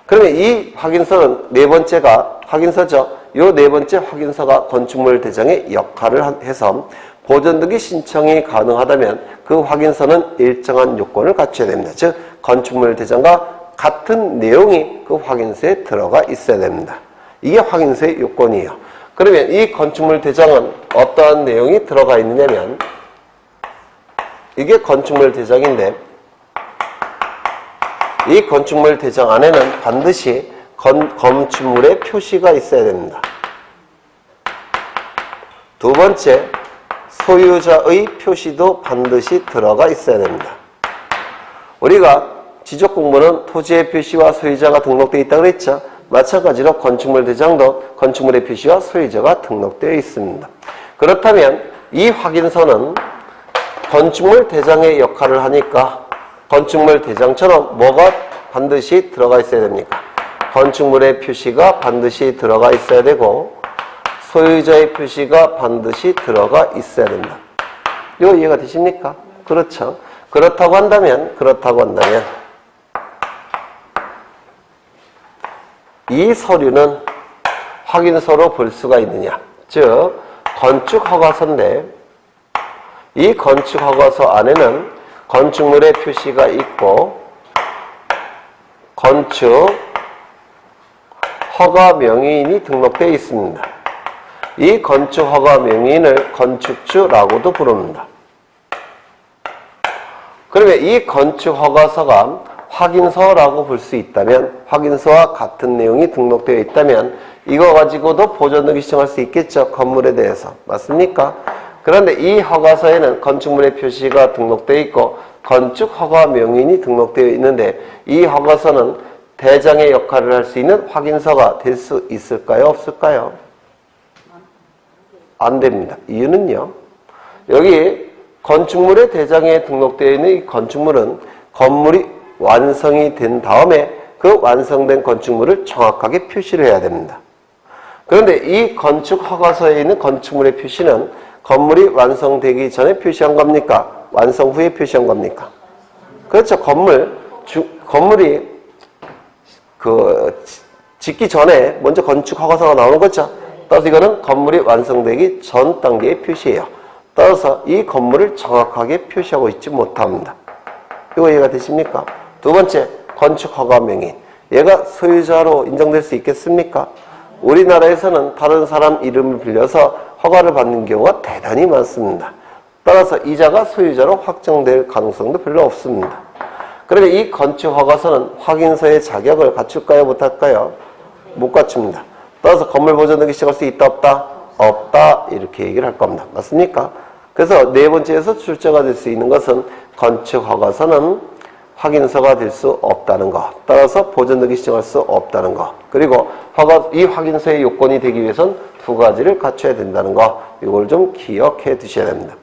그러면 이 확인서는 네 번째가 확인서죠. 이 네 번째 확인서가 건축물 대장의 역할을 해서 보존등기 신청이 가능하다면 그 확인서는 일정한 요건을 갖춰야 됩니다. 즉 건축물 대장과 같은 내용이 그 확인서에 들어가 있어야 됩니다. 이게 확인서의 요건이에요. 그러면 이 건축물 대장은 어떠한 내용이 들어가 있느냐면 이게 건축물 대장인데 이 건축물 대장 안에는 반드시 건축물의 표시가 있어야 됩니다. 두 번째, 소유자의 표시도 반드시 들어가 있어야 됩니다. 우리가 지적공부는 토지의 표시와 소유자가 등록되어 있다고 그랬죠. 마찬가지로 건축물 대장도 건축물의 표시와 소유자가 등록되어 있습니다. 그렇다면 이 확인서는 건축물 대장의 역할을 하니까 건축물 대장처럼 뭐가 반드시 들어가 있어야 됩니까? 건축물의 표시가 반드시 들어가 있어야 되고 소유자의 표시가 반드시 들어가 있어야 됩니다. 이거 이해가 되십니까? 그렇죠. 그렇다고 한다면 이 서류는 확인서로 볼 수가 있느냐? 즉 건축허가서인데 이 건축허가서 안에는 건축물의 표시가 있고 건축허가 명의인이 등록되어 있습니다. 이 건축허가 명의인을 건축주라고도 부릅니다. 그러면 이 건축허가서가 확인서라고 볼 수 있다면 확인서와 같은 내용이 등록되어 있다면 이거 가지고도 보존등기 신청할 수 있겠죠. 건물에 대해서. 맞습니까? 그런데 이 허가서에는 건축물의 표시가 등록되어 있고 건축허가 명의인이 등록되어 있는데 이 허가서는 대장의 역할을 할 수 있는 확인서가 될 수 있을까요? 없을까요? 안 됩니다. 이유는요. 여기 건축물의 대장에 등록되어 있는 이 건축물은 건물이 완성이 된 다음에 그 완성된 건축물을 정확하게 표시를 해야 됩니다. 그런데 이 건축허가서에 있는 건축물의 표시는 건물이 완성되기 전에 표시한 겁니까? 완성 후에 표시한 겁니까? 그렇죠. 건물이 짓기 전에 먼저 건축허가서가 나오는 거죠. 따라서 이거는 건물이 완성되기 전 단계의 표시예요. 따라서 이 건물을 정확하게 표시하고 있지 못합니다. 이거 이해가 되십니까? 두 번째, 건축허가 명의. 얘가 소유자로 인정될 수 있겠습니까? 우리나라에서는 다른 사람 이름을 빌려서 허가를 받는 경우가 대단히 많습니다. 따라서 이자가 소유자로 확정될 가능성도 별로 없습니다. 그러면 이 건축허가서는 확인서의 자격을 갖출까요? 못할까요? 못 갖춥니다. 따라서 건물보존등기 시작할 수 있다 없다? 없다 이렇게 얘기를 할 겁니다. 맞습니까? 그래서 네 번째에서 출제가 될 수 있는 것은 건축허가서는 확인서가 될 수 없다는 거. 따라서 보존등기 신청할 수 없다는 거. 그리고 이 확인서의 요건이 되기 위해선 두 가지를 갖춰야 된다는 거. 이걸 좀 기억해 두셔야 됩니다.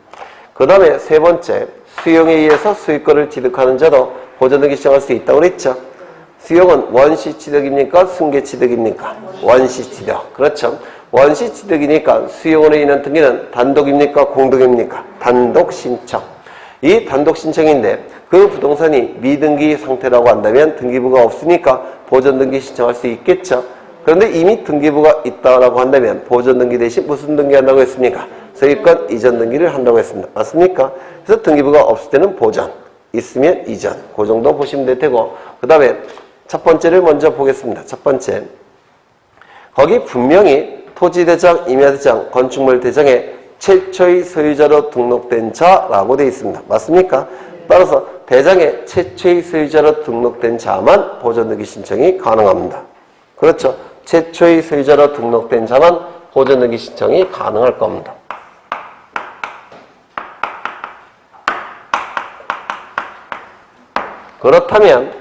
그 다음에 세 번째, 수용에 의해서 소유권을 취득하는 자도 보존등기 신청할 수 있다고 그랬죠. 수용은 원시 취득입니까? 승계 취득입니까? 원시 취득. 그렇죠. 원시 취득이니까 수용으로 인한 등기는 단독입니까? 공동입니까? 단독 신청. 이 단독 신청인데 그 부동산이 미등기 상태라고 한다면 등기부가 없으니까 보존등기 신청할 수 있겠죠. 그런데 이미 등기부가 있다고 한다면 보존등기 대신 무슨 등기 한다고 했습니까? 소유권 이전 등기를 한다고 했습니다. 맞습니까? 그래서 등기부가 없을 때는 보존, 있으면 이전. 그 정도 보시면 될 테고, 그 다음에 첫 번째를 먼저 보겠습니다. 첫 번째, 거기 분명히 토지대장, 임야대장, 건축물 대장에 최초의 소유자로 등록된 자라고 되어 있습니다. 맞습니까? 따라서 대장에 최초의 소유자로 등록된 자만 보존등기 신청이 가능합니다. 그렇죠. 최초의 소유자로 등록된 자만 보존등기 신청이 가능할 겁니다. 그렇다면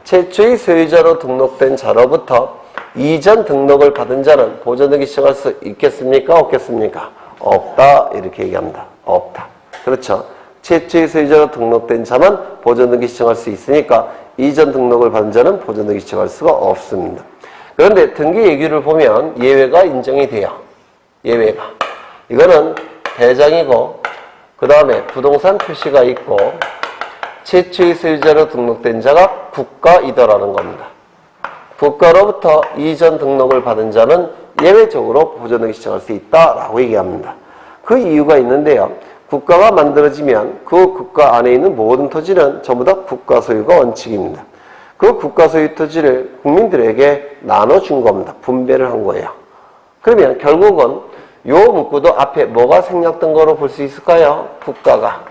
최초의 소유자로 등록된 자로부터 이전 등록을 받은 자는 보존등기 신청할 수 있겠습니까? 없겠습니까? 없다. 이렇게 얘기합니다. 없다. 그렇죠. 최초의 소유자로 등록된 자만 보존등기 신청할 수 있으니까 이전 등록을 받은 자는 보존등기 신청할 수가 없습니다. 그런데 등기 예규를 보면 예외가 인정이 돼요. 예외가. 이거는 대장이고 그 다음에 부동산 표시가 있고 최초의 소유자로 등록된 자가 국가이더라는 겁니다. 국가로부터 이전 등록을 받은 자는 예외적으로 보존등기 신청할 수 있다라고 얘기합니다. 그 이유가 있는데요. 국가가 만들어지면 그 국가 안에 있는 모든 토지는 전부 다 국가 소유가 원칙입니다. 그 국가 소유 토지를 국민들에게 나눠준 겁니다. 분배를 한 거예요. 그러면 결국은 요 문구도 앞에 뭐가 생략된 거로 볼 수 있을까요? 국가가.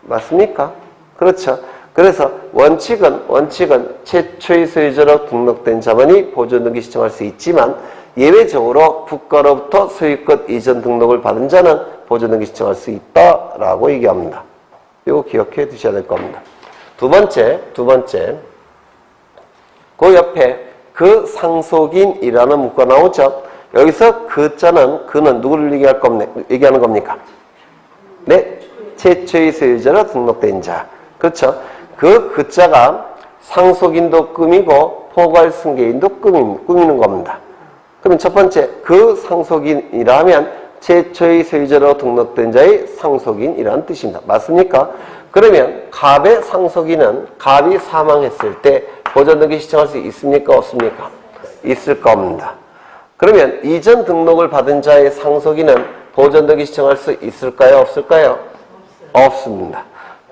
맞습니까? 그렇죠. 그래서 원칙은 최초의 소유자로 등록된 자만이 보존등기 신청할 수 있지만 예외적으로 국가로부터 소유권 이전 등록을 받은 자는 보존등기 신청할 수 있다라고 얘기합니다. 이거 기억해 두셔야 될 겁니다. 두 번째. 그 옆에 그 상속인이라는 문구가 나오죠. 여기서 그는 누구를 얘기하는 겁니까? 네, 최초의 소유자로 등록된 자. 그렇죠. 그 자가 상속인도 꾸미고 포괄승계인도 꾸미는 겁니다. 그러면 첫 번째, 그 상속인이라면 최초의 소유자로 등록된 자의 상속인이라는 뜻입니다. 맞습니까? 그러면 갑의 상속인은 갑이 사망했을 때 보존등기 신청할 수 있습니까? 없습니까? 있을 겁니다. 그러면 이전 등록을 받은 자의 상속인은 보존등기 신청할 수 있을까요? 없을까요? 없습니다.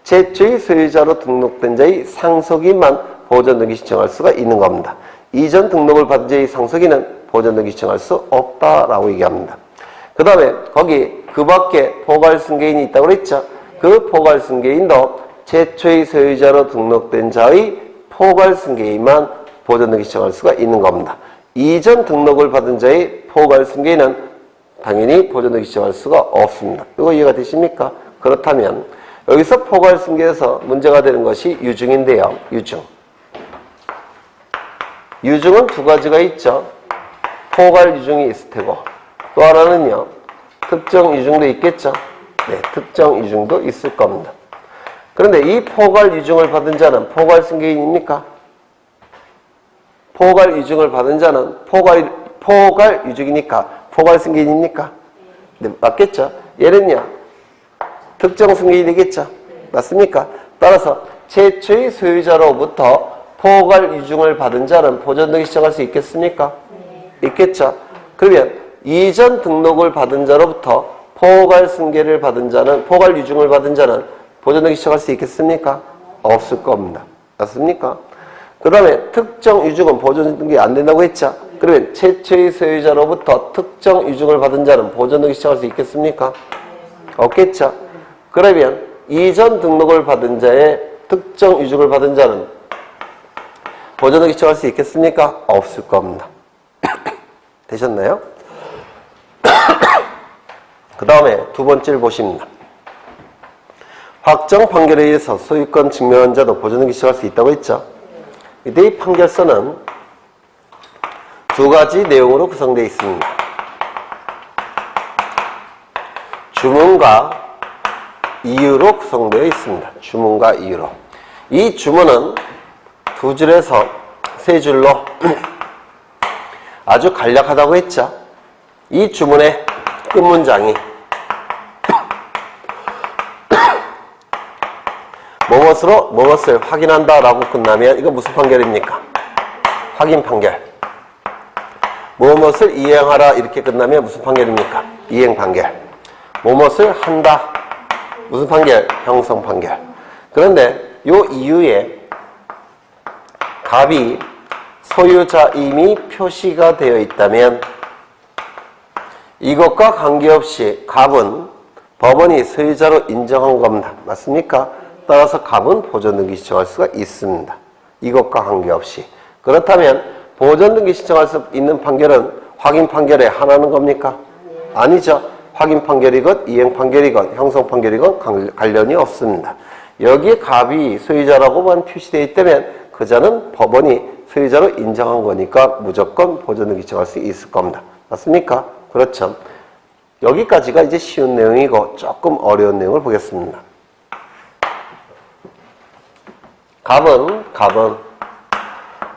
최초의 소유자로 등록된 자의 상속인만 보존등기 신청할 수가 있는 겁니다. 이전 등록을 받은 자의 상속인은 보존등기 신청할 수 없다라고 얘기합니다. 그 다음에 거기 그 밖에 포괄승계인이 있다고 그랬죠. 그 포괄승계인도 최초의 소유자로 등록된 자의 포괄승계인만 보존등기 신청할 수가 있는 겁니다. 이전 등록을 받은 자의 포괄승계인은 당연히 보존등기 신청할 수가 없습니다. 이거 이해가 되십니까? 그렇다면 여기서 포괄승계에서 문제가 되는 것이 유증인데요. 유증은 두 가지가 있죠. 포괄유증이 있을 테고 또 하나는요. 특정 유증도 있겠죠. 네, 특정 유증도 있을 겁니다. 그런데 이 포괄유증을 받은 자는 포괄승계인입니까? 포괄유증을 받은 자는 포괄유증이니까 포괄승계인입니까? 네, 맞겠죠. 얘는요. 특정 승계인이겠죠. 맞습니까? 따라서 최초의 소유자로부터 포괄유증을 받은 자는 보존등기 신청할 수 있겠습니까? 있겠죠. 그러면 이전 등록을 받은 자로부터 포괄승계를 받은 자는 포괄유증을 받은 자는 보존등기 신청할 수 있겠습니까? 없을 겁니다. 맞습니까? 그 다음에 특정 유증은 보존등기 안 된다고 했죠. 그러면 최초의 소유자로부터 특정 유증을 받은 자는 보존등기 신청할 수 있겠습니까? 없겠죠. 그러면 이전 등록을 받은 자의 특정 유증을 받은 자는 보존등기 신청할 수 있겠습니까? 없을 겁니다. 되셨나요? 그 다음에 두 번째를 보십니다. 확정 판결에 의해서 소유권 증명한 자도 보존등기 시작할 수 있다고 했죠. 이때 이 판결서는 두 가지 내용으로 구성되어 있습니다. 주문과 이유로 구성되어 있습니다. 주문과 이유로. 이 주문은 두 줄에서 세 줄로 아주 간략하다고 했죠. 이 주문의 끝문장이 무엇을 확인한다 라고 끝나면 이거 무슨 판결입니까? 확인 판결. 무엇을 이행하라 이렇게 끝나면 무슨 판결입니까? 이행 판결. 무엇을 한다. 무슨 판결? 형성 판결. 그런데 요 이유에 갑이 소유자임이 표시가 되어 있다면 이것과 관계없이 갑은 법원이 소유자로 인정한 겁니다. 맞습니까? 따라서 갑은 보존등기 신청할 수가 있습니다. 이것과 관계없이. 그렇다면 보존등기 신청할 수 있는 판결은 확인 판결에 하나는 겁니까? 아니죠. 확인 판결이건 이행 판결이건 형성 판결이건 관련이 없습니다. 여기에 갑이 소유자라고만 표시되어 있다면 그 자는 법원이 소유자로 인정한 거니까 무조건 보존등기 신청할 수 있을 겁니다. 맞습니까? 그렇죠. 여기까지가 이제 쉬운 내용이고 조금 어려운 내용을 보겠습니다. 갑은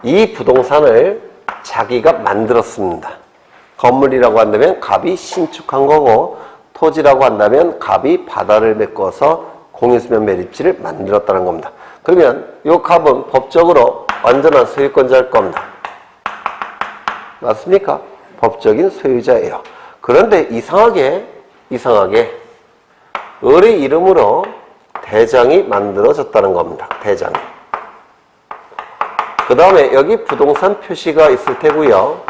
이 부동산을 자기가 만들었습니다. 건물이라고 한다면 갑이 신축한 거고 토지라고 한다면 갑이 바다를 메꿔서 공유수면 매립지를 만들었다는 겁니다. 그러면 이 갑은 법적으로 완전한 소유권자일 겁니다. 맞습니까? 법적인 소유자예요. 그런데 이상하게 을의 이름으로 대장이 만들어졌다는 겁니다. 대장이. 그 다음에 여기 부동산 표시가 있을 테고요.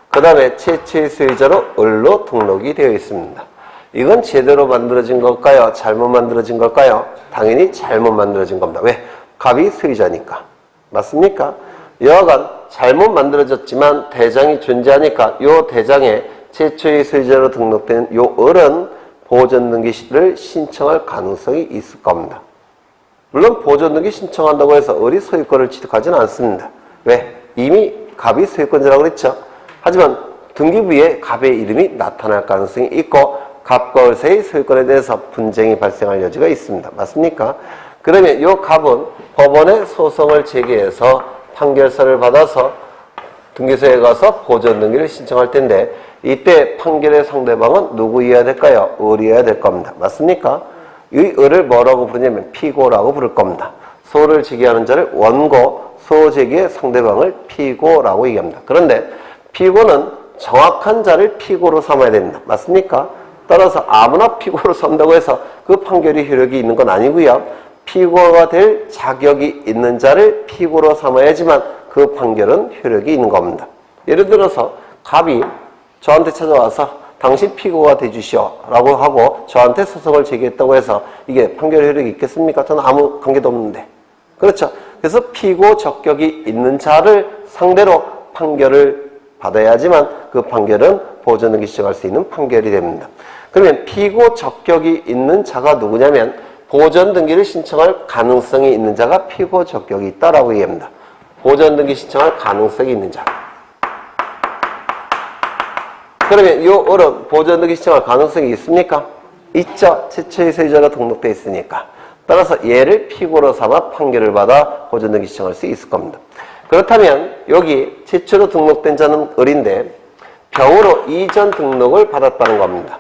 그 다음에 최초의 소유자로 을로 등록이 되어 있습니다. 이건 제대로 만들어진 걸까요? 잘못 만들어진 걸까요? 당연히 잘못 만들어진 겁니다. 왜? 갑이 소유자니까. 맞습니까? 여하간 잘못 만들어졌지만 대장이 존재하니까 이 대장에 최초의 소유자로 등록된 이 을은 보존등기를 신청할 가능성이 있을 겁니다. 물론 보존등기 신청한다고 해서 을이 소유권을 취득하지는 않습니다. 왜? 이미 갑이 소유권자라고 그랬죠. 하지만 등기부에 갑의 이름이 나타날 가능성이 있고 갑과 을 사이의 소유권에 대해서 분쟁이 발생할 여지가 있습니다. 맞습니까? 그러면 이 갑은 법원에 소송을 제기해서 판결서를 받아서 등기소에 가서 보존등기를 신청할 텐데 이때 판결의 상대방은 누구여야 될까요? 을이어야 될 겁니다. 맞습니까? 이 을을 뭐라고 부르냐면 피고라고 부를 겁니다. 소를 제기하는 자를 원고, 소 제기의 상대방을 피고라고 얘기합니다. 그런데 피고는 정확한 자를 피고로 삼아야 됩니다. 맞습니까? 따라서 아무나 피고로 삼다고 해서 그 판결이 효력이 있는 건 아니고요. 피고가 될 자격이 있는 자를 피고로 삼아야지만 그 판결은 효력이 있는 겁니다. 예를 들어서 갑이 저한테 찾아와서 당신 피고가 돼주시오 라고 하고 저한테 소송을 제기했다고 해서 이게 판결 효력이 있겠습니까? 저는 아무 관계도 없는데. 그렇죠. 그래서 피고 적격이 있는 자를 상대로 판결을 받아야지만 그 판결은 보존등기 시작할 수 있는 판결이 됩니다. 그러면 피고 적격이 있는 자가 누구냐면 보존등기를 신청할 가능성이 있는 자가 피고 적격이 있다라고 얘기합니다. 보존등기 신청할 가능성이 있는 자. 그러면 이 을은 보존등기 신청할 가능성이 있습니까? 있죠. 최초의 소유자가 등록되어 있으니까. 따라서 얘를 피고로 삼아 판결을 받아 보존등기 신청할 수 있을 겁니다. 그렇다면 여기 최초로 등록된 자는 을인데 병으로 이전 등록을 받았다는 겁니다.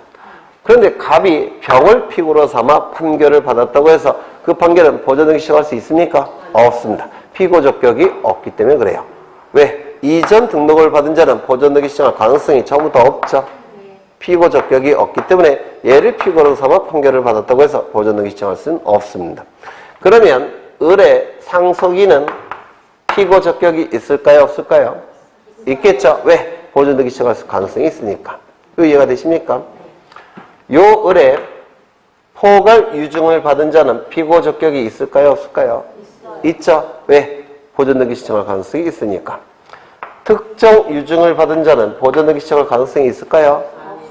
그런데 갑이 병을 피고로 삼아 판결을 받았다고 해서 그 판결은 보존등기 신청할 수 있습니까? 없습니다. 피고 적격이 없기 때문에 그래요. 왜? 이전 등록을 받은 자는 보존등기 신청할 가능성이 처음부터 없죠. 피고 적격이 없기 때문에 얘를 피고로 삼아 판결을 받았다고 해서 보존등기 신청할 수는 없습니다. 그러면 을의 상속인은 피고 적격이 있을까요? 없을까요? 있겠죠. 왜? 보존등기 신청할 가능성이 있으니까. 이거 이해가 되십니까? 요 을에 포괄 유증을 받은 자는 피고 적격이 있을까요? 없을까요? 있죠. 왜? 보존등기 신청할 가능성이 있으니까. 특정 유증을 받은 자는 보존등기 신청할 가능성이 있을까요?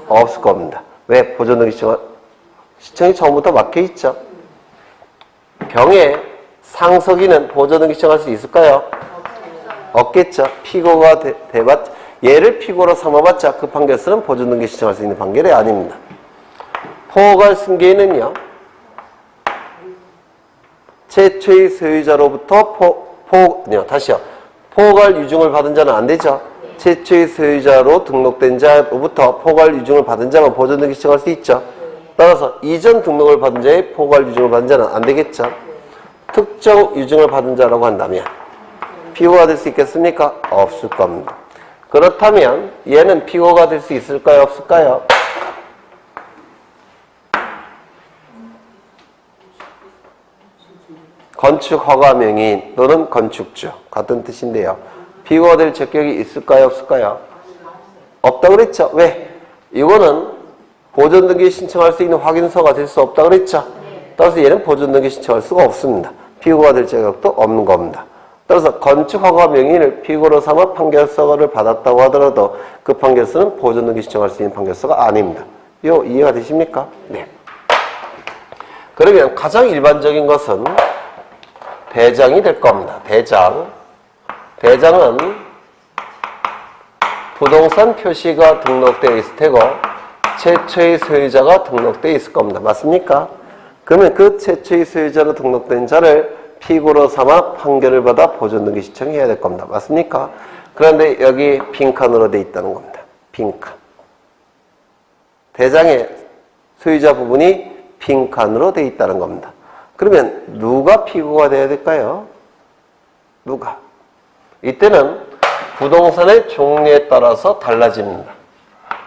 없을 겁니다. 왜? 보존등기 신청이 처음부터 막혀있죠. 경에 상석이는 보조등기 신청할 수 있을까요? 없겠죠. 피고가 돼봤자 얘를 피고로 삼아봤자 그 판결서는 보조등기 신청할 수 있는 판결이 아닙니다. 포괄 승계인은요. 최초의 소유자로부터 다시요. 포괄 유증을 받은 자는 안 되죠. 최초의 소유자로 등록된 자로부터 포괄 유증을 받은 자만 보조등기 신청할 수 있죠. 따라서 이전 등록을 받은 자의 포괄 유증을 받은 자는 안 되겠죠. 특정 유증을 받은 자라고 한다면 피고가 될 수 있겠습니까? 없을 겁니다. 그렇다면 얘는 피고가 될 수 있을까요? 없을까요? 건축허가 명의인 또는 건축주 같은 뜻인데요. 피고가 될 적격이 있을까요? 없을까요? 없다고 그랬죠. 왜? 이거는 보존등기 신청할 수 있는 확인서가 될 수 없다고 그랬죠. 따라서 얘는 보존등기 신청할 수가 없습니다. 피고가 될 자격도 없는 겁니다. 따라서 건축허가 명의인을 피고로 삼아 판결서를 받았다고 하더라도 그 판결서는 보존등기 신청할 수 있는 판결서가 아닙니다. 이거 이해가 되십니까? 네. 그러면 가장 일반적인 것은 대장이 될 겁니다. 대장은 부동산 표시가 등록되어 있을 테고 최초의 소유자가 등록되어 있을 겁니다. 맞습니까? 그러면 그 최초의 소유자로 등록된 자를 피고로 삼아 판결을 받아 보존등기 신청해야 될 겁니다. 맞습니까? 그런데 여기 빈칸으로 되어 있다는 겁니다. 빈칸. 대장의 소유자 부분이 빈칸으로 되어 있다는 겁니다. 그러면 누가 피고가 돼야 될까요? 누가? 이때는 부동산의 종류에 따라서 달라집니다.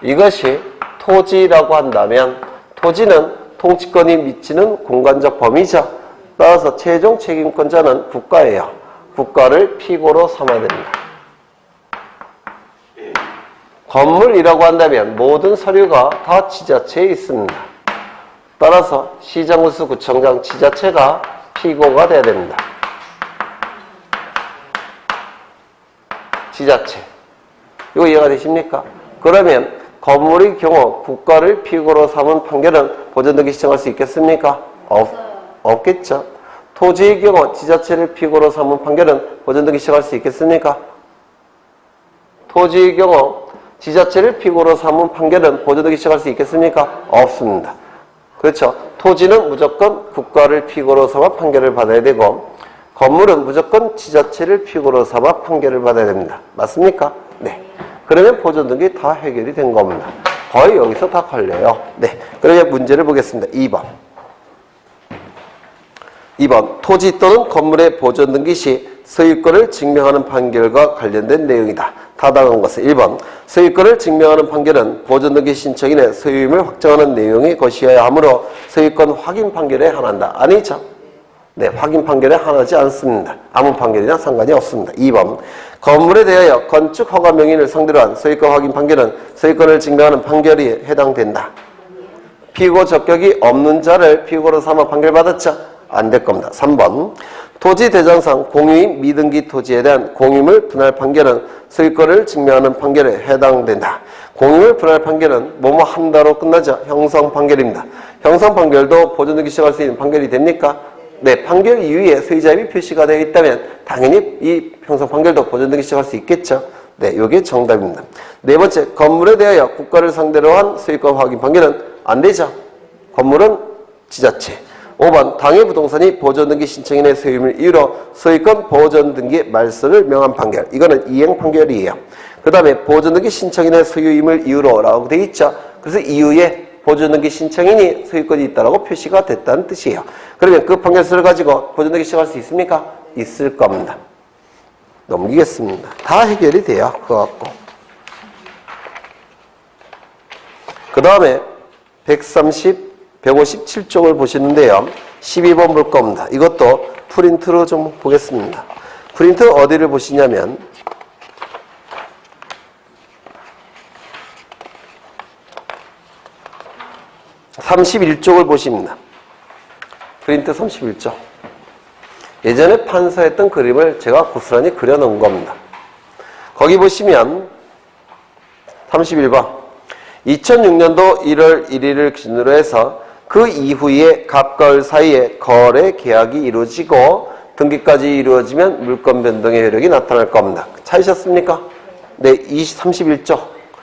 이것이 토지라고 한다면 토지는 통치권이 미치는 공간적 범위죠. 따라서 최종 책임권자는 국가예요. 국가를 피고로 삼아야 됩니다. 건물이라고 한다면 모든 서류가 다 지자체에 있습니다. 따라서 시장군수 구청장 지자체가 피고가 돼야 됩니다. 지자체. 이거 이해가 되십니까? 그러면 건물의 경우 국가를 피고로 삼은 판결은 보존등기 신청할 수 있겠습니까? 없겠죠. 토지의 경우 지자체를 피고로 삼은 판결은 보존등기 신청할 수 있겠습니까? 토지의 경우 지자체를 피고로 삼은 판결은 보존등기 신청할 수 있겠습니까? 없습니다. 그렇죠. 토지는 무조건 국가를 피고로 삼아 판결을 받아야 되고 건물은 무조건 지자체를 피고로 삼아 판결을 받아야 됩니다. 맞습니까? 네. 그러면 보존등기 다 해결이 된 겁니다. 거의 여기서 다 걸려요. 네. 그러면 문제를 보겠습니다. 2번 토지 또는 건물의 보존등기 시 소유권을 증명하는 판결과 관련된 내용이다. 타당한 것은 1번 소유권을 증명하는 판결은 보존등기 신청인의 소유임을 확정하는 내용의 것이어야 하므로 소유권 확인 판결에 한한다. 아니죠? 네, 확인 판결에 한하지 않습니다. 아무 판결이나 상관이 없습니다. 2번 건물에 대하여 건축 허가 명의인을 상대로 한 소유권 확인 판결은 소유권을 증명하는 판결이 해당된다. 피고 적격이 없는 자를 피고로 삼아 판결받았죠? 안 될 겁니다. 3번 토지 대장상 공유임 미등기 토지에 대한 공유임을 분할 판결은 소유권을 증명하는 판결에 해당된다. 공유임을 분할 판결은 뭐뭐 한다로 끝나죠. 형성 판결입니다. 형성 판결도 보존등기 시작할 수 있는 판결이 됩니까? 네, 판결 이후에 소유자임이 표시가 되어 있다면 당연히 이 형성 판결도 보존등기 시작할 수 있겠죠. 네, 이게 정답입니다. 네 번째, 건물에 대하여 국가를 상대로 한 소유권 확인 판결은 안 되죠. 건물은 지자체. 5번 당해 부동산이 보존등기 신청인의 소유임을 이유로 소유권 보존등기 말소를 명한 판결. 이거는 이행 판결이에요. 그 다음에 보존등기 신청인의 소유임을 이유로 라고 되어 있죠. 그래서 이후에 보존등기 신청인이 소유권이 있다라고 표시가 됐다는 뜻이에요. 그러면 그 판결서를 가지고 보존등기 시작할 수 있습니까? 있을 겁니다. 넘기겠습니다. 다 해결이 돼요. 그거 갖고. 그 다음에 157쪽을 보시는데요. 12번 볼 겁니다. 이것도 프린트로 좀 보겠습니다. 프린트 어디를 보시냐면 31쪽을 보십니다. 프린트 31쪽. 예전에 판서했던 그림을 제가 고스란히 그려놓은 겁니다. 거기 보시면 31번 2006년도 1월 1일을 기준으로 해서 그 이후에 갑과 을 사이에 거래 계약이 이루어지고 등기까지 이루어지면 물권 변동의 효력이 나타날 겁니다. 찾으셨습니까? 네, 31조.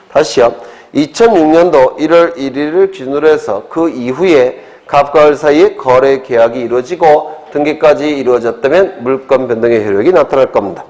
다시요. 2006년도 1월 1일을 기준으로 해서 그 이후에 갑과 을 사이에 거래 계약이 이루어지고 등기까지 이루어졌다면 물권 변동의 효력이 나타날 겁니다.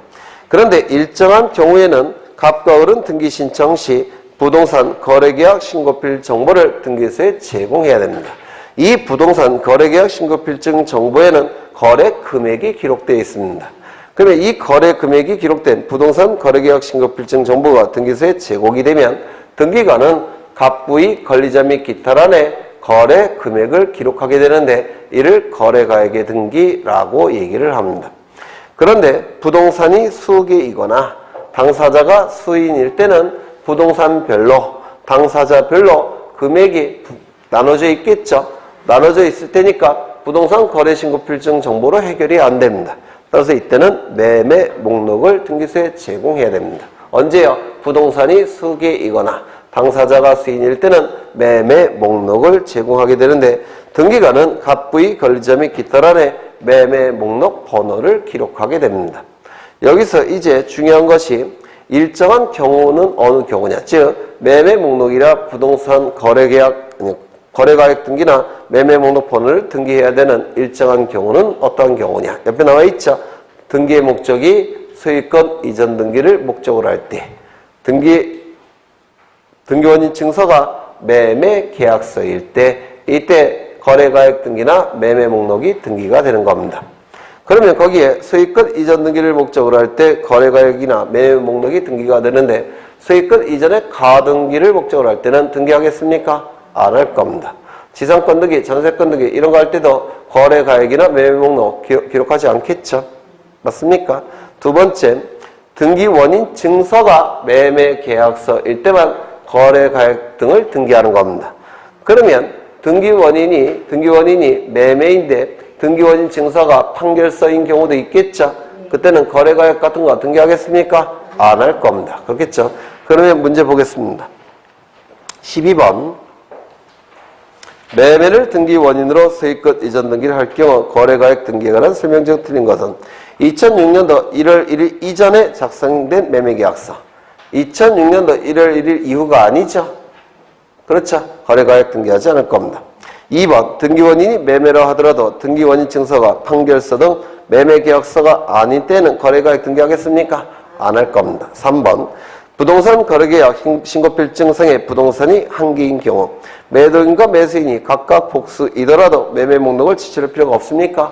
그런데 일정한 경우에는 갑과 을은 등기 신청 시 부동산 거래계약 신고필 정보를 등기소에 제공해야 됩니다. 이 부동산 거래계약 신고필증 정보에는 거래 금액이 기록되어 있습니다. 그러면 이 거래 금액이 기록된 부동산 거래계약 신고필증 정보가 등기소에 제공이 되면 등기관은 갑부의 권리자 및 기타란에 거래 금액을 기록하게 되는데 이를 거래가액의 등기라고 얘기를 합니다. 그런데 부동산이 수개이거나 당사자가 수인일 때는 부동산별로 당사자별로 금액이 나눠져 있겠죠. 나눠져 있을 테니까 부동산 거래신고필증 정보로 해결이 안 됩니다. 따라서 이때는 매매 목록을 등기소에 제공해야 됩니다. 언제요? 부동산이 수개이거나 당사자가 수인일 때는 매매 목록을 제공하게 되는데 등기관은 갑부의 권리자 및 기타란에 매매 목록 번호를 기록하게 됩니다. 여기서 이제 중요한 것이 일정한 경우는 어느 경우냐. 즉 매매 목록이라 부동산 거래가액 등기나 매매 목록 번호를 등기해야 되는 일정한 경우는 어떠한 경우냐. 옆에 나와 있죠. 등기의 목적이 소유권 이전 등기를 목적으로 할 때 등기원인 증서가 매매 계약서일 때 이때 거래가액 등기나 매매 목록이 등기가 되는 겁니다. 그러면 거기에 소유권 이전 등기를 목적으로 할 때 거래가액이나 매매 목록이 등기가 되는데 소유권 이전의 가등기를 목적으로 할 때는 등기하겠습니까? 안 할 겁니다. 지상권 등기, 전세권 등기 이런 거 할 때도 거래가액이나 매매 목록 기록하지 않겠죠? 맞습니까? 두 번째, 등기원인 증서가 매매 계약서일 때만 거래가액 등을 등기하는 겁니다. 그러면 등기원인이 매매인데 등기원인 증서가 판결서인 경우도 있겠죠. 그때는 거래가액 같은 거 등기하겠습니까? 안 할 겁니다. 그렇겠죠. 그러면 문제 보겠습니다. 12번 매매를 등기원인으로 소유권 이전 등기를 할 경우 거래가액 등기에 관한 설명 중 틀린 것은 2006년도 1월 1일 이전에 작성된 매매계약서 2006년도 1월 1일 이후가 아니죠. 그렇죠. 거래가액 등기하지 않을 겁니다. 2번 등기원인이 매매라 하더라도 등기원인 증서가 판결서 등 매매계약서가 아닌 때는 거래가액 등기하겠습니까? 안 할 겁니다. 3번 부동산 거래계약 신고필증성의 부동산이 한 개인 경우 매도인과 매수인이 각각 복수이더라도 매매 목록을 지출할 필요가 없습니까?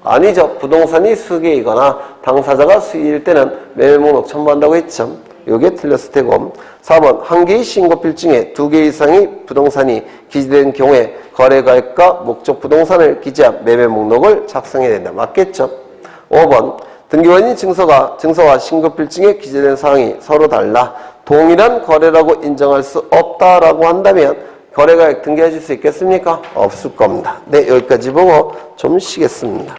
아니죠. 부동산이 수개이거나 당사자가 수인일 때는 매매 목록 첨부한다고 했죠. 요게 틀렸을 테고 4번 한 개의 신고필증에 두 개 이상의 부동산이 기재된 경우에 거래가액과 목적 부동산을 기재한 매매 목록을 작성해야 된다. 맞겠죠? 5번 등기원인 증서와 신고필증에 기재된 사항이 서로 달라 동일한 거래라고 인정할 수 없다라고 한다면 거래가액 등기해 줄 수 있겠습니까? 없을 겁니다. 네, 여기까지 보고 좀 쉬겠습니다.